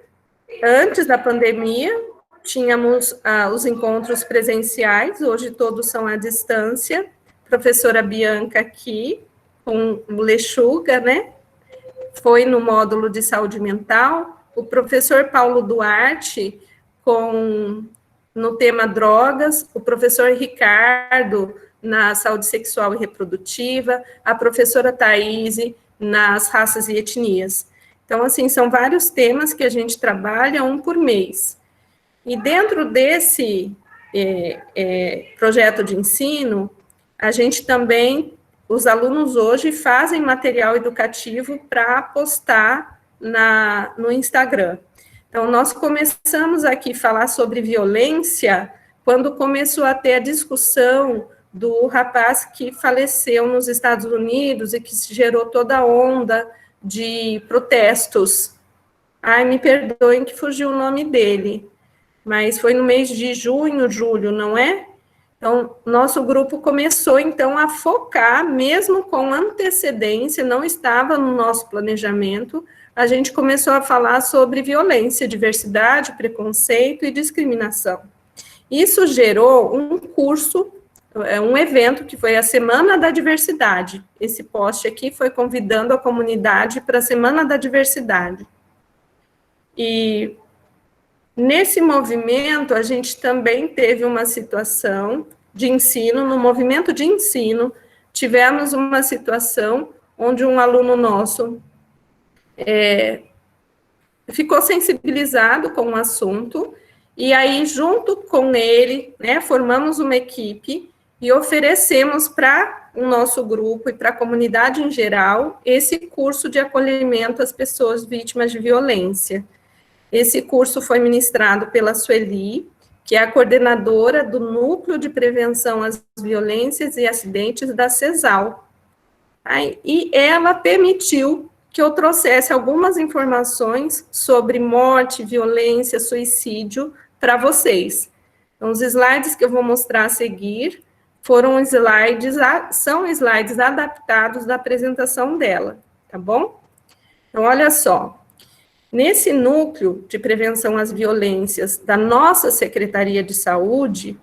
antes da pandemia, tínhamos os encontros presenciais, hoje todos são à distância. Professora Bianca aqui, com o Lechuga, foi no módulo de saúde mental. O professor Paulo Duarte, no tema drogas. O professor Ricardo, na saúde sexual e reprodutiva. A professora Thaís, nas raças e etnias. Então, assim, são vários temas que a gente trabalha, um por mês. E dentro desse projeto de ensino, a gente também, os alunos hoje fazem material educativo para postar no Instagram. Então, nós começamos aqui a falar sobre violência quando começou a ter a discussão do rapaz que faleceu nos Estados Unidos e que gerou toda a onda de protestos. Ai, me perdoem que fugiu o nome dele, mas foi no mês de junho, julho, não é? Então, nosso grupo começou, então, a focar, mesmo com antecedência, não estava no nosso planejamento, a gente começou a falar sobre violência, diversidade, preconceito e discriminação. Isso gerou um curso, um evento que foi a Semana da Diversidade. Esse post aqui foi convidando a comunidade para a Semana da Diversidade. E nesse movimento, a gente também teve uma situação de ensino, no movimento de ensino, tivemos uma situação onde um aluno nosso ficou sensibilizado com o assunto, e aí, junto com ele, formamos uma equipe e oferecemos para o nosso grupo e para a comunidade em geral esse curso de acolhimento às pessoas vítimas de violência. Esse curso foi ministrado pela Sueli, que é a coordenadora do Núcleo de Prevenção às Violências e Acidentes da CESAL. E ela permitiu que eu trouxesse algumas informações sobre morte, violência, suicídio para vocês. Então, os slides que eu vou mostrar a seguir são slides adaptados da apresentação dela, tá bom? Então, olha só. Nesse núcleo de prevenção às violências da nossa Secretaria de Saúde,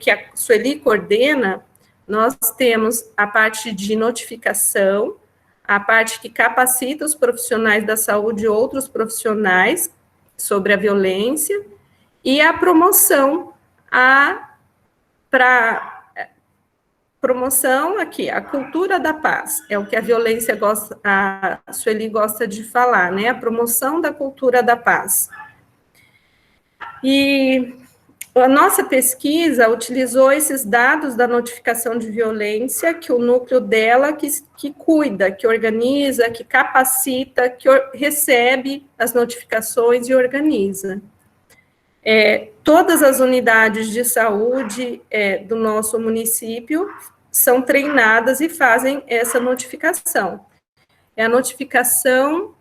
que a Sueli coordena, nós temos a parte de notificação, a parte que capacita os profissionais da saúde e outros profissionais sobre a violência, e a promoção, aqui, a cultura da paz, é o que a a Sueli gosta de falar, a promoção da cultura da paz. E a nossa pesquisa utilizou esses dados da notificação de violência, que o núcleo dela, que cuida, que organiza, que capacita, que recebe as notificações e organiza. Todas as unidades de saúde do nosso município são treinadas e fazem essa notificação. é a notificação...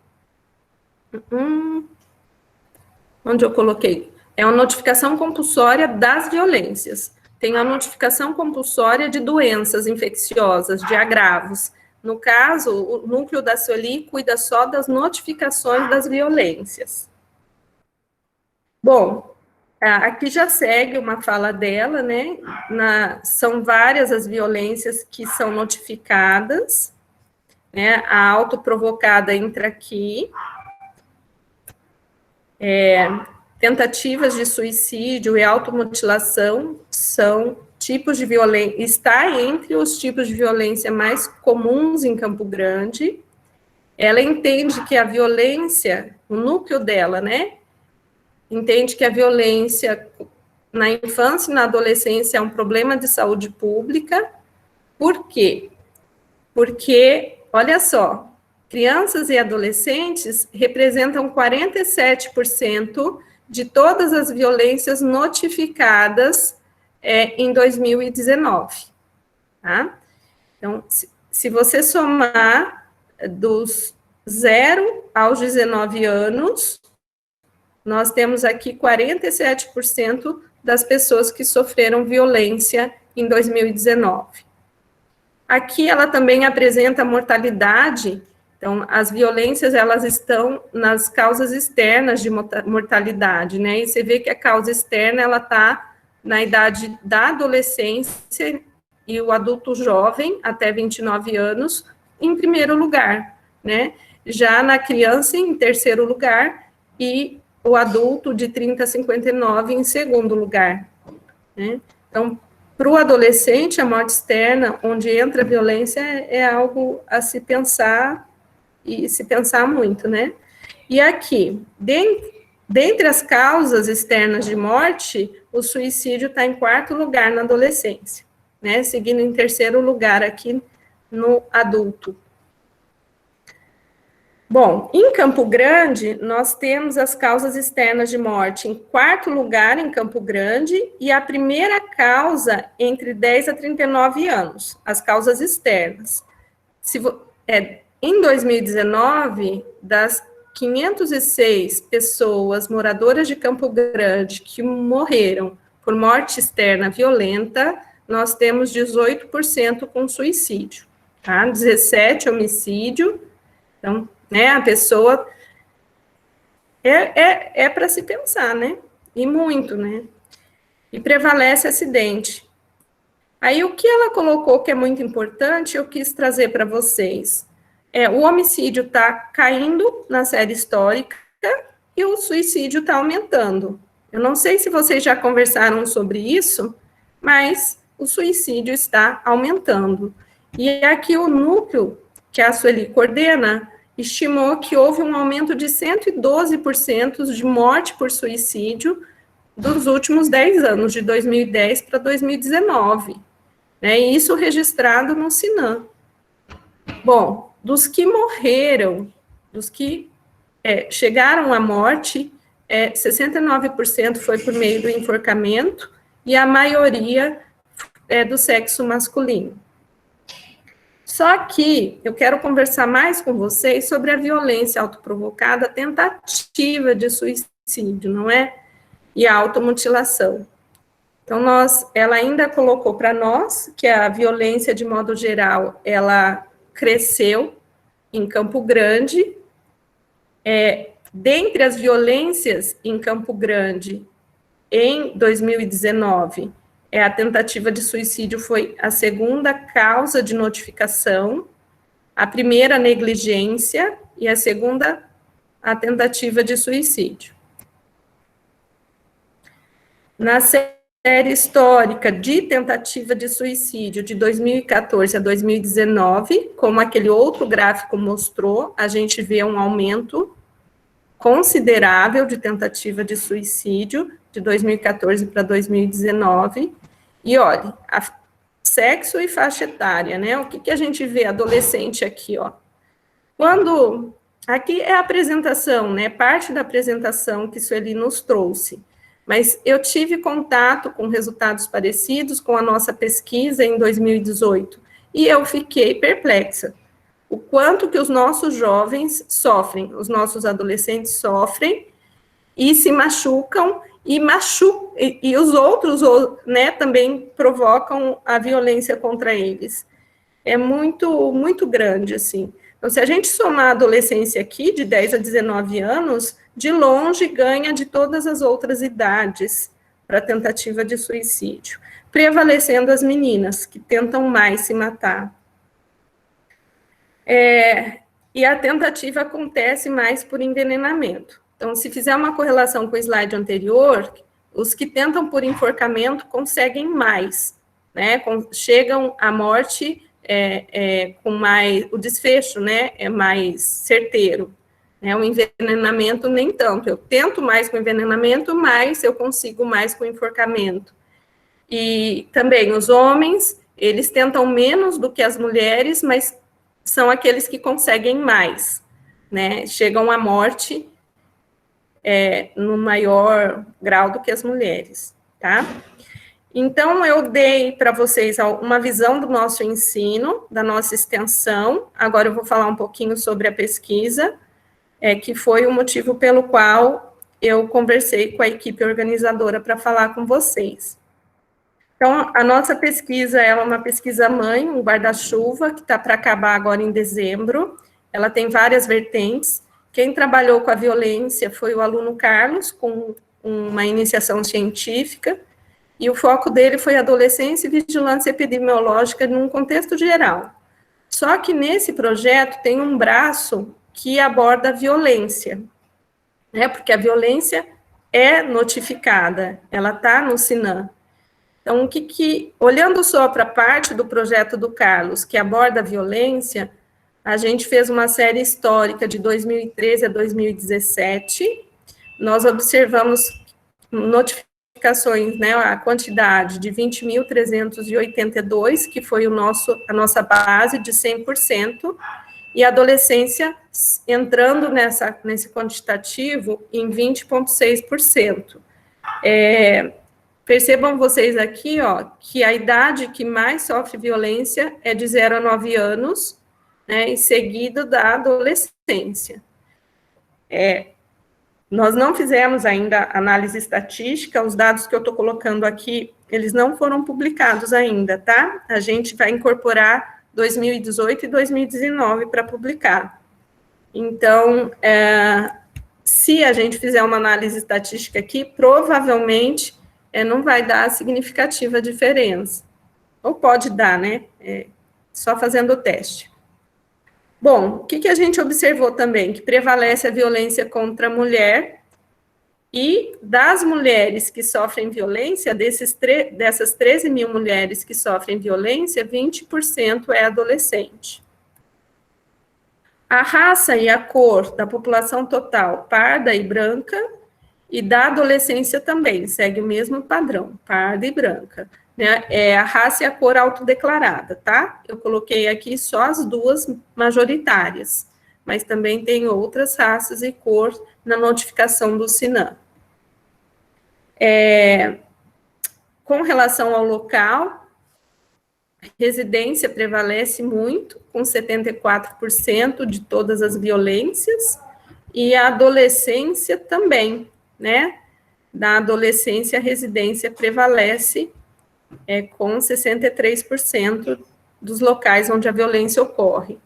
onde eu coloquei? É a notificação compulsória das violências. Tem a notificação compulsória de doenças infecciosas, de agravos. No caso, o núcleo da Sueli cuida só das notificações das violências. Bom, aqui já segue uma fala dela, né? São várias as violências que são notificadas, né? A autoprovocada entra aqui. Tentativas de suicídio e automutilação são tipos de violência, está entre os tipos de violência mais comuns em Campo Grande. Ela entende que a violência, o núcleo dela, né, entende que a violência na infância e na adolescência é um problema de saúde pública. Por quê? Porque, olha só, crianças e adolescentes representam 47% de todas as violências notificadas em 2019, tá? Então, se você somar dos 0 aos 19 anos, nós temos aqui 47% das pessoas que sofreram violência em 2019. Aqui ela também apresenta a mortalidade. Então, as violências, elas estão nas causas externas de mortalidade, né? E você vê que a causa externa, ela está na idade da adolescência e o adulto jovem, até 29 anos, em primeiro lugar, né? Já na criança, em terceiro lugar, e o adulto de 30 a 59 em segundo lugar, né? Então, para o adolescente, a morte externa, onde entra a violência, é algo a se pensar, e se pensar muito, né? E aqui, dentre as causas externas de morte, o suicídio está em quarto lugar na adolescência, né? Seguindo em terceiro lugar aqui no adulto. Bom, em Campo Grande, nós temos as causas externas de morte em quarto lugar em Campo Grande, e a primeira causa entre 10 a 39 anos, as causas externas. Em 2019, das 506 pessoas moradoras de Campo Grande que morreram por morte externa violenta, nós temos 18% com suicídio, tá? 17 homicídio. Então, né, a pessoa é para se pensar, né? E muito, né? E prevalece acidente. Aí, o que ela colocou que é muito importante, eu quis trazer para vocês. O homicídio está caindo na série histórica e o suicídio está aumentando. Eu não sei se vocês já conversaram sobre isso, mas o suicídio está aumentando. E aqui o núcleo que a Sueli coordena estimou que houve um aumento de 112% de morte por suicídio dos últimos 10 anos, de 2010 para 2019. Né, e isso registrado no Sinam. Bom, dos que morreram, dos que chegaram à morte, 69% foi por meio do enforcamento, e a maioria é do sexo masculino. Só que eu quero conversar mais com vocês sobre a violência autoprovocada, a tentativa de suicídio, não é? E a automutilação. Então, ela ainda colocou para nós que a violência, de modo geral, ela cresceu em Campo Grande. Dentre as violências em Campo Grande, em 2019, a tentativa de suicídio foi a segunda causa de notificação, a primeira, negligência, e a segunda, a tentativa de suicídio. Na série histórica de tentativa de suicídio de 2014 a 2019, como aquele outro gráfico mostrou, a gente vê um aumento considerável de tentativa de suicídio de 2014 para 2019. E olha, sexo e faixa etária, né? O que a gente vê adolescente aqui, ó? Aqui é a apresentação, né? Parte da apresentação que Sueli nos trouxe. Mas eu tive contato com resultados parecidos com a nossa pesquisa em 2018, e eu fiquei perplexa, o quanto que os nossos jovens sofrem, os nossos adolescentes sofrem e se machucam, e os outros, né, também provocam a violência contra eles. É muito, muito grande, assim. Então, se a gente somar a adolescência aqui, de 10 a 19 anos, de longe ganha de todas as outras idades para tentativa de suicídio, prevalecendo as meninas, que tentam mais se matar. E a tentativa acontece mais por envenenamento. Então, se fizer uma correlação com o slide anterior, os que tentam por enforcamento conseguem mais, né? Chegam à morte com mais, o desfecho, né, é mais certeiro. Né? O envenenamento nem tanto. Eu tento mais com envenenamento, mas eu consigo mais com enforcamento. E também os homens, eles tentam menos do que as mulheres, mas são aqueles que conseguem mais, né? Chegam à morte no maior grau do que as mulheres, tá? Então, eu dei para vocês uma visão do nosso ensino, da nossa extensão. Agora eu vou falar um pouquinho sobre a pesquisa, que foi o motivo pelo qual eu conversei com a equipe organizadora para falar com vocês. Então, a nossa pesquisa é uma pesquisa-mãe, um guarda-chuva, que está para acabar agora em dezembro. Ela tem várias vertentes. Quem trabalhou com a violência foi o aluno Carlos, com uma iniciação científica, e o foco dele foi adolescência e vigilância epidemiológica num contexto geral. Só que nesse projeto tem um braço que aborda a violência, né? Porque a violência é notificada, ela está no SINAM. Então, olhando só para a parte do projeto do Carlos, que aborda a violência, a gente fez uma série histórica de 2013 a 2017, nós observamos notificações, né, a quantidade de 20.382, que foi a nossa base de 100%, e a adolescência entrando nesse quantitativo em 20,6%. Percebam vocês aqui, ó, que a idade que mais sofre violência é de 0 a 9 anos, né, em seguida da adolescência. Nós não fizemos ainda análise estatística, os dados que eu estou colocando aqui, eles não foram publicados ainda, tá? A gente vai incorporar 2018 e 2019 para publicar. Então, se a gente fizer uma análise estatística aqui, provavelmente não vai dar significativa diferença. Ou pode dar, né? Só fazendo o teste. Bom, o que a gente observou também? Que prevalece a violência contra a mulher, e das mulheres que sofrem violência, dessas 13 mil mulheres que sofrem violência, 20% é adolescente. A raça e a cor da população total, parda e branca, e da adolescência também, segue o mesmo padrão, parda e branca. Né? A raça e a cor autodeclarada, tá? Eu coloquei aqui só as duas majoritárias, mas também tem outras raças e cor na notificação do SINAM. Com relação ao local, residência prevalece muito, com 74% de todas as violências, e a adolescência também, né? Na adolescência, a residência prevalece com 63% dos locais onde a violência ocorre.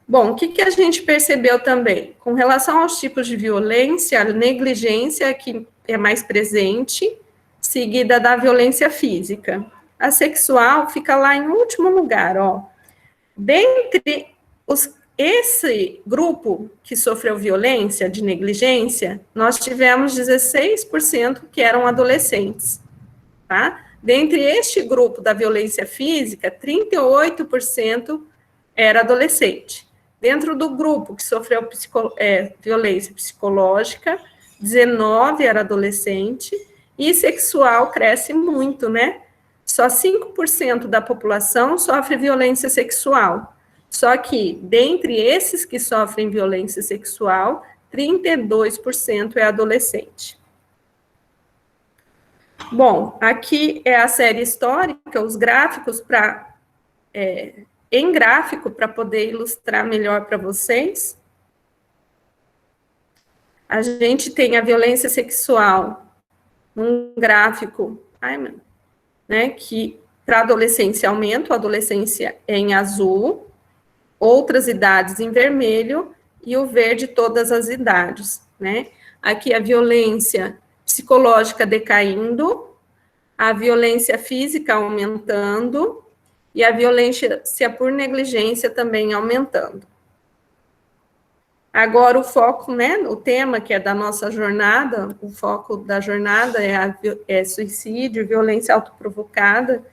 Bom, o que a gente percebeu também? Com relação aos tipos de violência, a negligência que é mais presente, seguida da violência física. A sexual fica lá em último lugar, ó. Dentre esse grupo que sofreu violência de negligência, nós tivemos 16% que eram adolescentes, tá? Dentre este grupo da violência física, 38% era adolescente. Dentro do grupo que sofreu violência psicológica, 19% era adolescente, e sexual cresce muito, né? Só 5% da população sofre violência sexual. Só que, dentre esses que sofrem violência sexual, 32% é adolescente. Bom, aqui é a série histórica, os gráficos para em gráfico para poder ilustrar melhor para vocês. A gente tem a violência sexual num gráfico, né, que para adolescência aumenta, a adolescência é em azul, outras idades em vermelho e o verde todas as idades, né? Aqui a violência psicológica decaindo, a violência física aumentando e a violência por negligência também aumentando. Agora o foco, né, o tema que é da nossa jornada, o foco da jornada é suicídio, violência autoprovocada.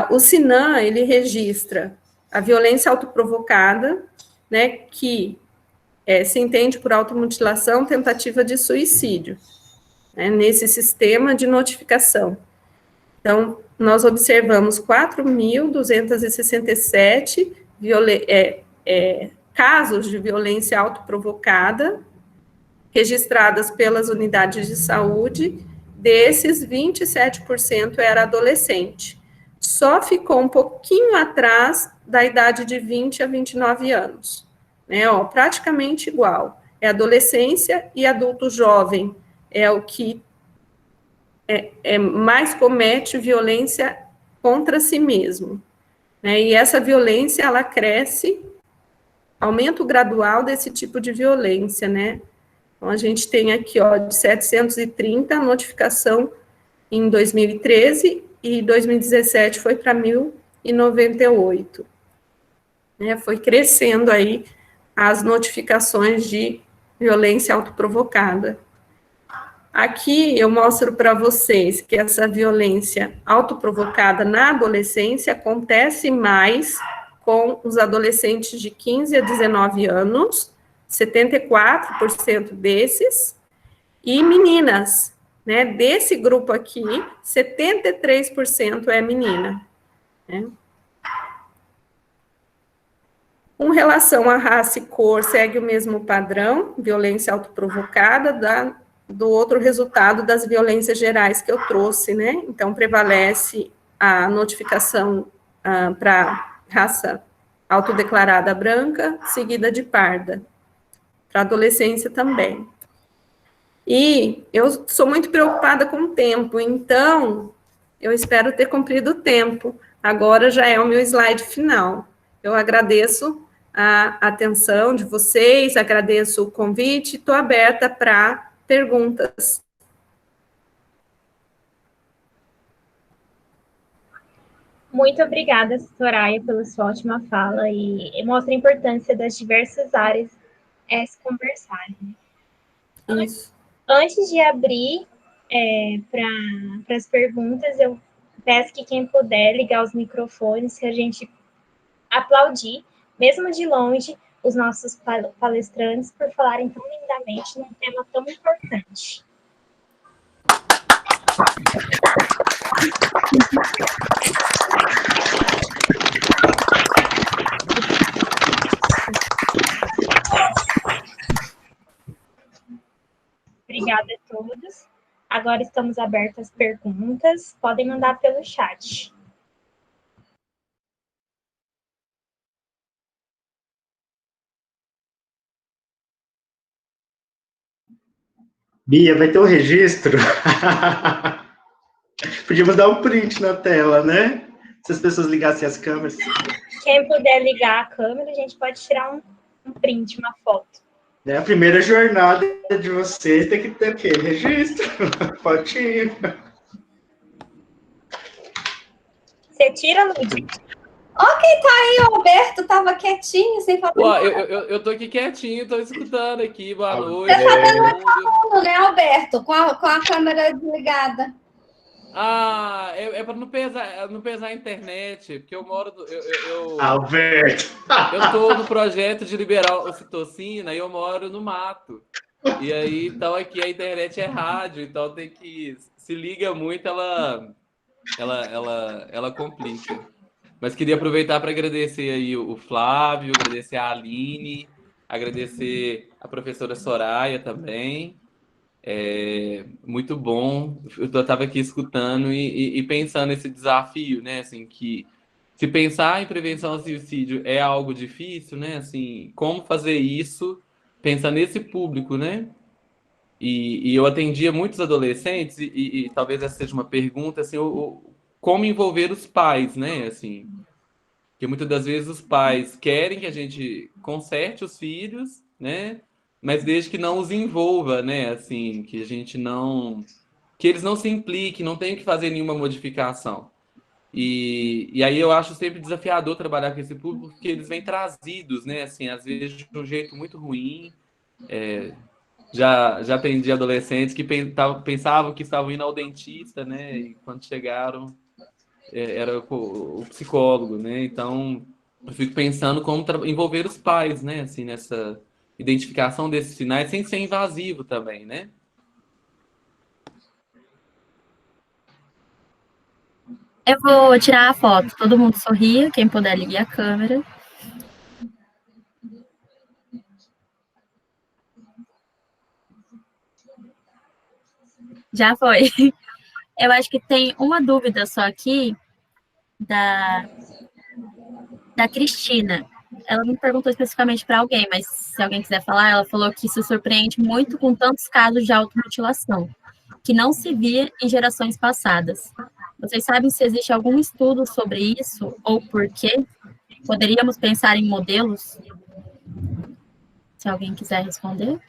O Sinan, ele registra a violência autoprovocada, né, que se entende por automutilação, tentativa de suicídio, né, nesse sistema de notificação. Então, nós observamos 4.267 casos de violência autoprovocada registradas pelas unidades de saúde. Desses, 27% era adolescente. Só ficou um pouquinho atrás da idade de 20 a 29 anos, né? Praticamente igual. É adolescência e adulto jovem é o que mais comete violência contra si mesmo, né? E essa violência, ela cresce, aumento gradual desse tipo de violência, né? Então, a gente tem aqui, de 730 notificação em 2013 e 2017 foi para 1.098. Né? Foi crescendo aí as notificações de violência autoprovocada. Aqui eu mostro para vocês que essa violência autoprovocada na adolescência acontece mais com os adolescentes de 15 a 19 anos, 74% desses, e meninas, né? Desse grupo aqui, 73% é menina, né? Com relação à raça e cor, segue o mesmo padrão, violência autoprovocada, do outro resultado das violências gerais que eu trouxe, né? Então, prevalece a notificação para raça autodeclarada branca, seguida de parda, para adolescência também. E eu sou muito preocupada com o tempo, então eu espero ter cumprido o tempo. Agora já é o meu slide final. Eu agradeço a atenção de vocês, agradeço o convite, estou aberta para perguntas. Muito obrigada, Soraya, pela sua ótima fala e mostra a importância das diversas áreas se conversarem. Isso. Antes de abrir para as perguntas, eu peço que quem puder ligar os microfones, que a gente aplaudir, mesmo de longe, os nossos palestrantes por falarem tão lindamente num tema tão importante. Obrigada a todos. Agora estamos abertos às perguntas. Podem mandar pelo chat. Bia, vai ter um registro? Podíamos dar um print na tela, né? Se as pessoas ligassem as câmeras. Quem puder ligar a câmera, a gente pode tirar um print, uma foto. É a primeira jornada de vocês, tem que ter o quê? Registro, fotinho. Você tira, Lud? Ok, tá aí, o Alberto tava quietinho, sem falar. Ué, eu tô aqui quietinho, tô escutando aqui, boa noite. Você tá dando aluno, né, Alberto? Com a câmera desligada. É para não pesar a internet, porque eu moro... Alberto! Eu tô no projeto de liberar ocitocina e eu moro no mato. E aí, então, aqui a internet é rádio, então tem que... Se liga muito, ela complica. Mas queria aproveitar para agradecer aí o Flávio, agradecer a Aline, agradecer a professora Soraya também. Muito bom. Eu estava aqui escutando e pensando nesse desafio, né? Assim, que se pensar em prevenção ao suicídio é algo difícil, né? Assim, como fazer isso? Pensa nesse público, né? E eu atendia muitos adolescentes e talvez essa seja uma pergunta, assim, como envolver os pais, né? Assim, porque muitas das vezes os pais querem que a gente conserte os filhos, né? Mas desde que não os envolva, né? Assim, que a gente não, que eles não se impliquem, não tenham que fazer nenhuma modificação. E aí eu acho sempre desafiador trabalhar com esse público, porque eles vêm trazidos, né? Assim, às vezes de um jeito muito ruim. Já atendi adolescentes que pensavam que estavam indo ao dentista, né? E quando chegaram, era o psicólogo, né? Então, eu fico pensando como envolver os pais, né? Assim, nessa identificação desses sinais, sem ser invasivo também, né? Eu vou tirar a foto. Todo mundo sorria, quem puder ligue a câmera. Já foi. Eu acho que tem uma dúvida só aqui da Cristina. Ela não perguntou especificamente para alguém, mas se alguém quiser falar, ela falou que se surpreende muito com tantos casos de automutilação, que não se via em gerações passadas. Vocês sabem se existe algum estudo sobre isso ou por quê? Poderíamos pensar em modelos? Se alguém quiser responder.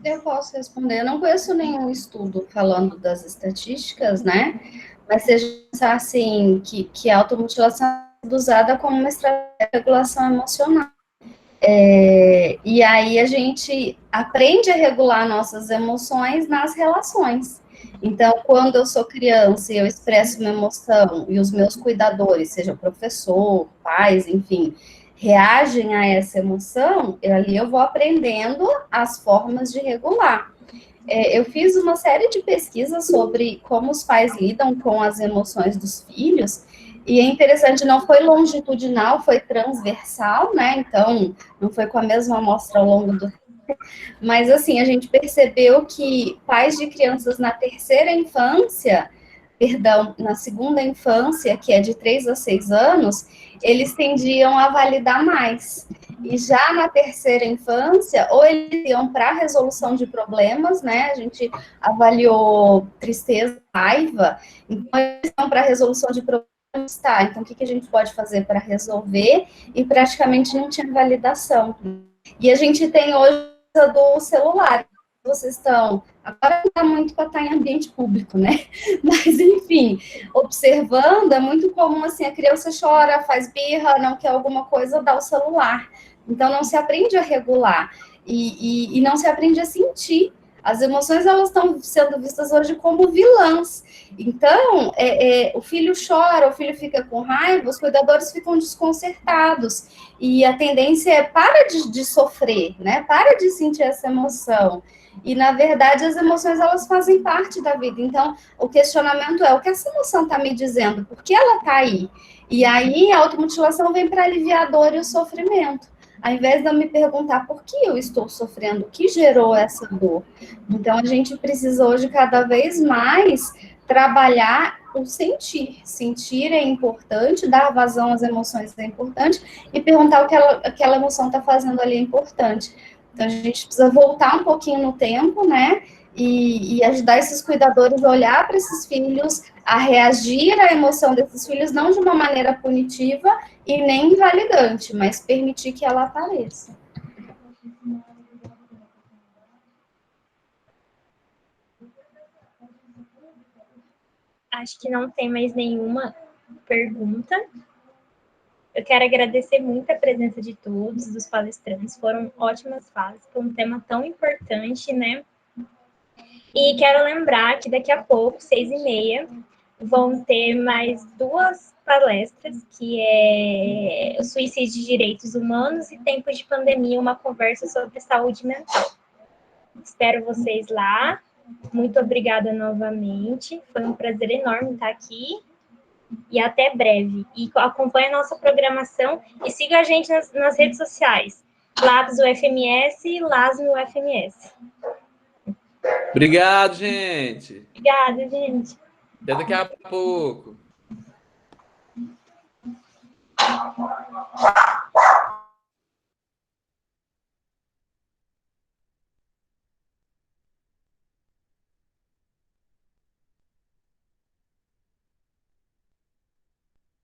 Eu posso responder. Eu não conheço nenhum estudo falando das estatísticas, né? Mas se a gente pensar assim, que a automutilação é usada como uma estratégia de regulação emocional. E aí a gente aprende a regular nossas emoções nas relações. Então, quando eu sou criança e eu expresso uma emoção e os meus cuidadores, seja professor, pais, enfim, reagem a essa emoção, ali eu vou aprendendo as formas de regular. Eu fiz uma série de pesquisas sobre como os pais lidam com as emoções dos filhos, e é interessante, não foi longitudinal, foi transversal, né? Então, não foi com a mesma amostra ao longo do tempo, mas assim, a gente percebeu que pais de crianças na terceira infância, perdão, na segunda infância, que é de 3 a 6 anos, eles tendiam a validar mais. E já na terceira infância, ou eles iam para a resolução de problemas, né? A gente avaliou tristeza, raiva, então eles iam para a resolução de problemas, tá? Então o que a gente pode fazer para resolver? E praticamente não tinha validação. E a gente tem hoje do celular. Vocês estão, agora não dá muito para estar em ambiente público, né? Mas, enfim, observando, é muito comum, assim, a criança chora, faz birra, não quer alguma coisa, dá o celular. Então, não se aprende a regular e não se aprende a sentir. As emoções, elas estão sendo vistas hoje como vilãs. Então, o filho chora, o filho fica com raiva, os cuidadores ficam desconcertados. E a tendência é, para de sofrer, né? Para de sentir essa emoção. E, na verdade, as emoções, elas fazem parte da vida. Então, o questionamento é, o que essa emoção está me dizendo? Por que ela está aí? E aí, a automutilação vem para aliviar a dor e o sofrimento. Ao invés de eu me perguntar por que eu estou sofrendo, o que gerou essa dor. Então, a gente precisa hoje, cada vez mais, trabalhar o sentir. Sentir é importante, dar vazão às emoções é importante, e perguntar o que aquela emoção está fazendo ali é importante. Então, a gente precisa voltar um pouquinho no tempo, né? E ajudar esses cuidadores a olhar para esses filhos, a reagir à emoção desses filhos, não de uma maneira punitiva e nem invalidante, mas permitir que ela apareça. Acho que não tem mais nenhuma pergunta. Eu quero agradecer muito a presença de todos, dos palestrantes. Foram ótimas falas, foi um tema tão importante, né? E quero lembrar que daqui a pouco, 6h30, vão ter mais 2 palestras, que é o suicídio de direitos humanos e tempos de pandemia, uma conversa sobre saúde mental. Espero vocês lá. Muito obrigada novamente. Foi um prazer enorme estar aqui. E até breve. E acompanhe a nossa programação e siga a gente nas redes sociais. Labs UFMS e Las no UFMS. Obrigado, gente. Obrigada, gente. Até daqui a pouco.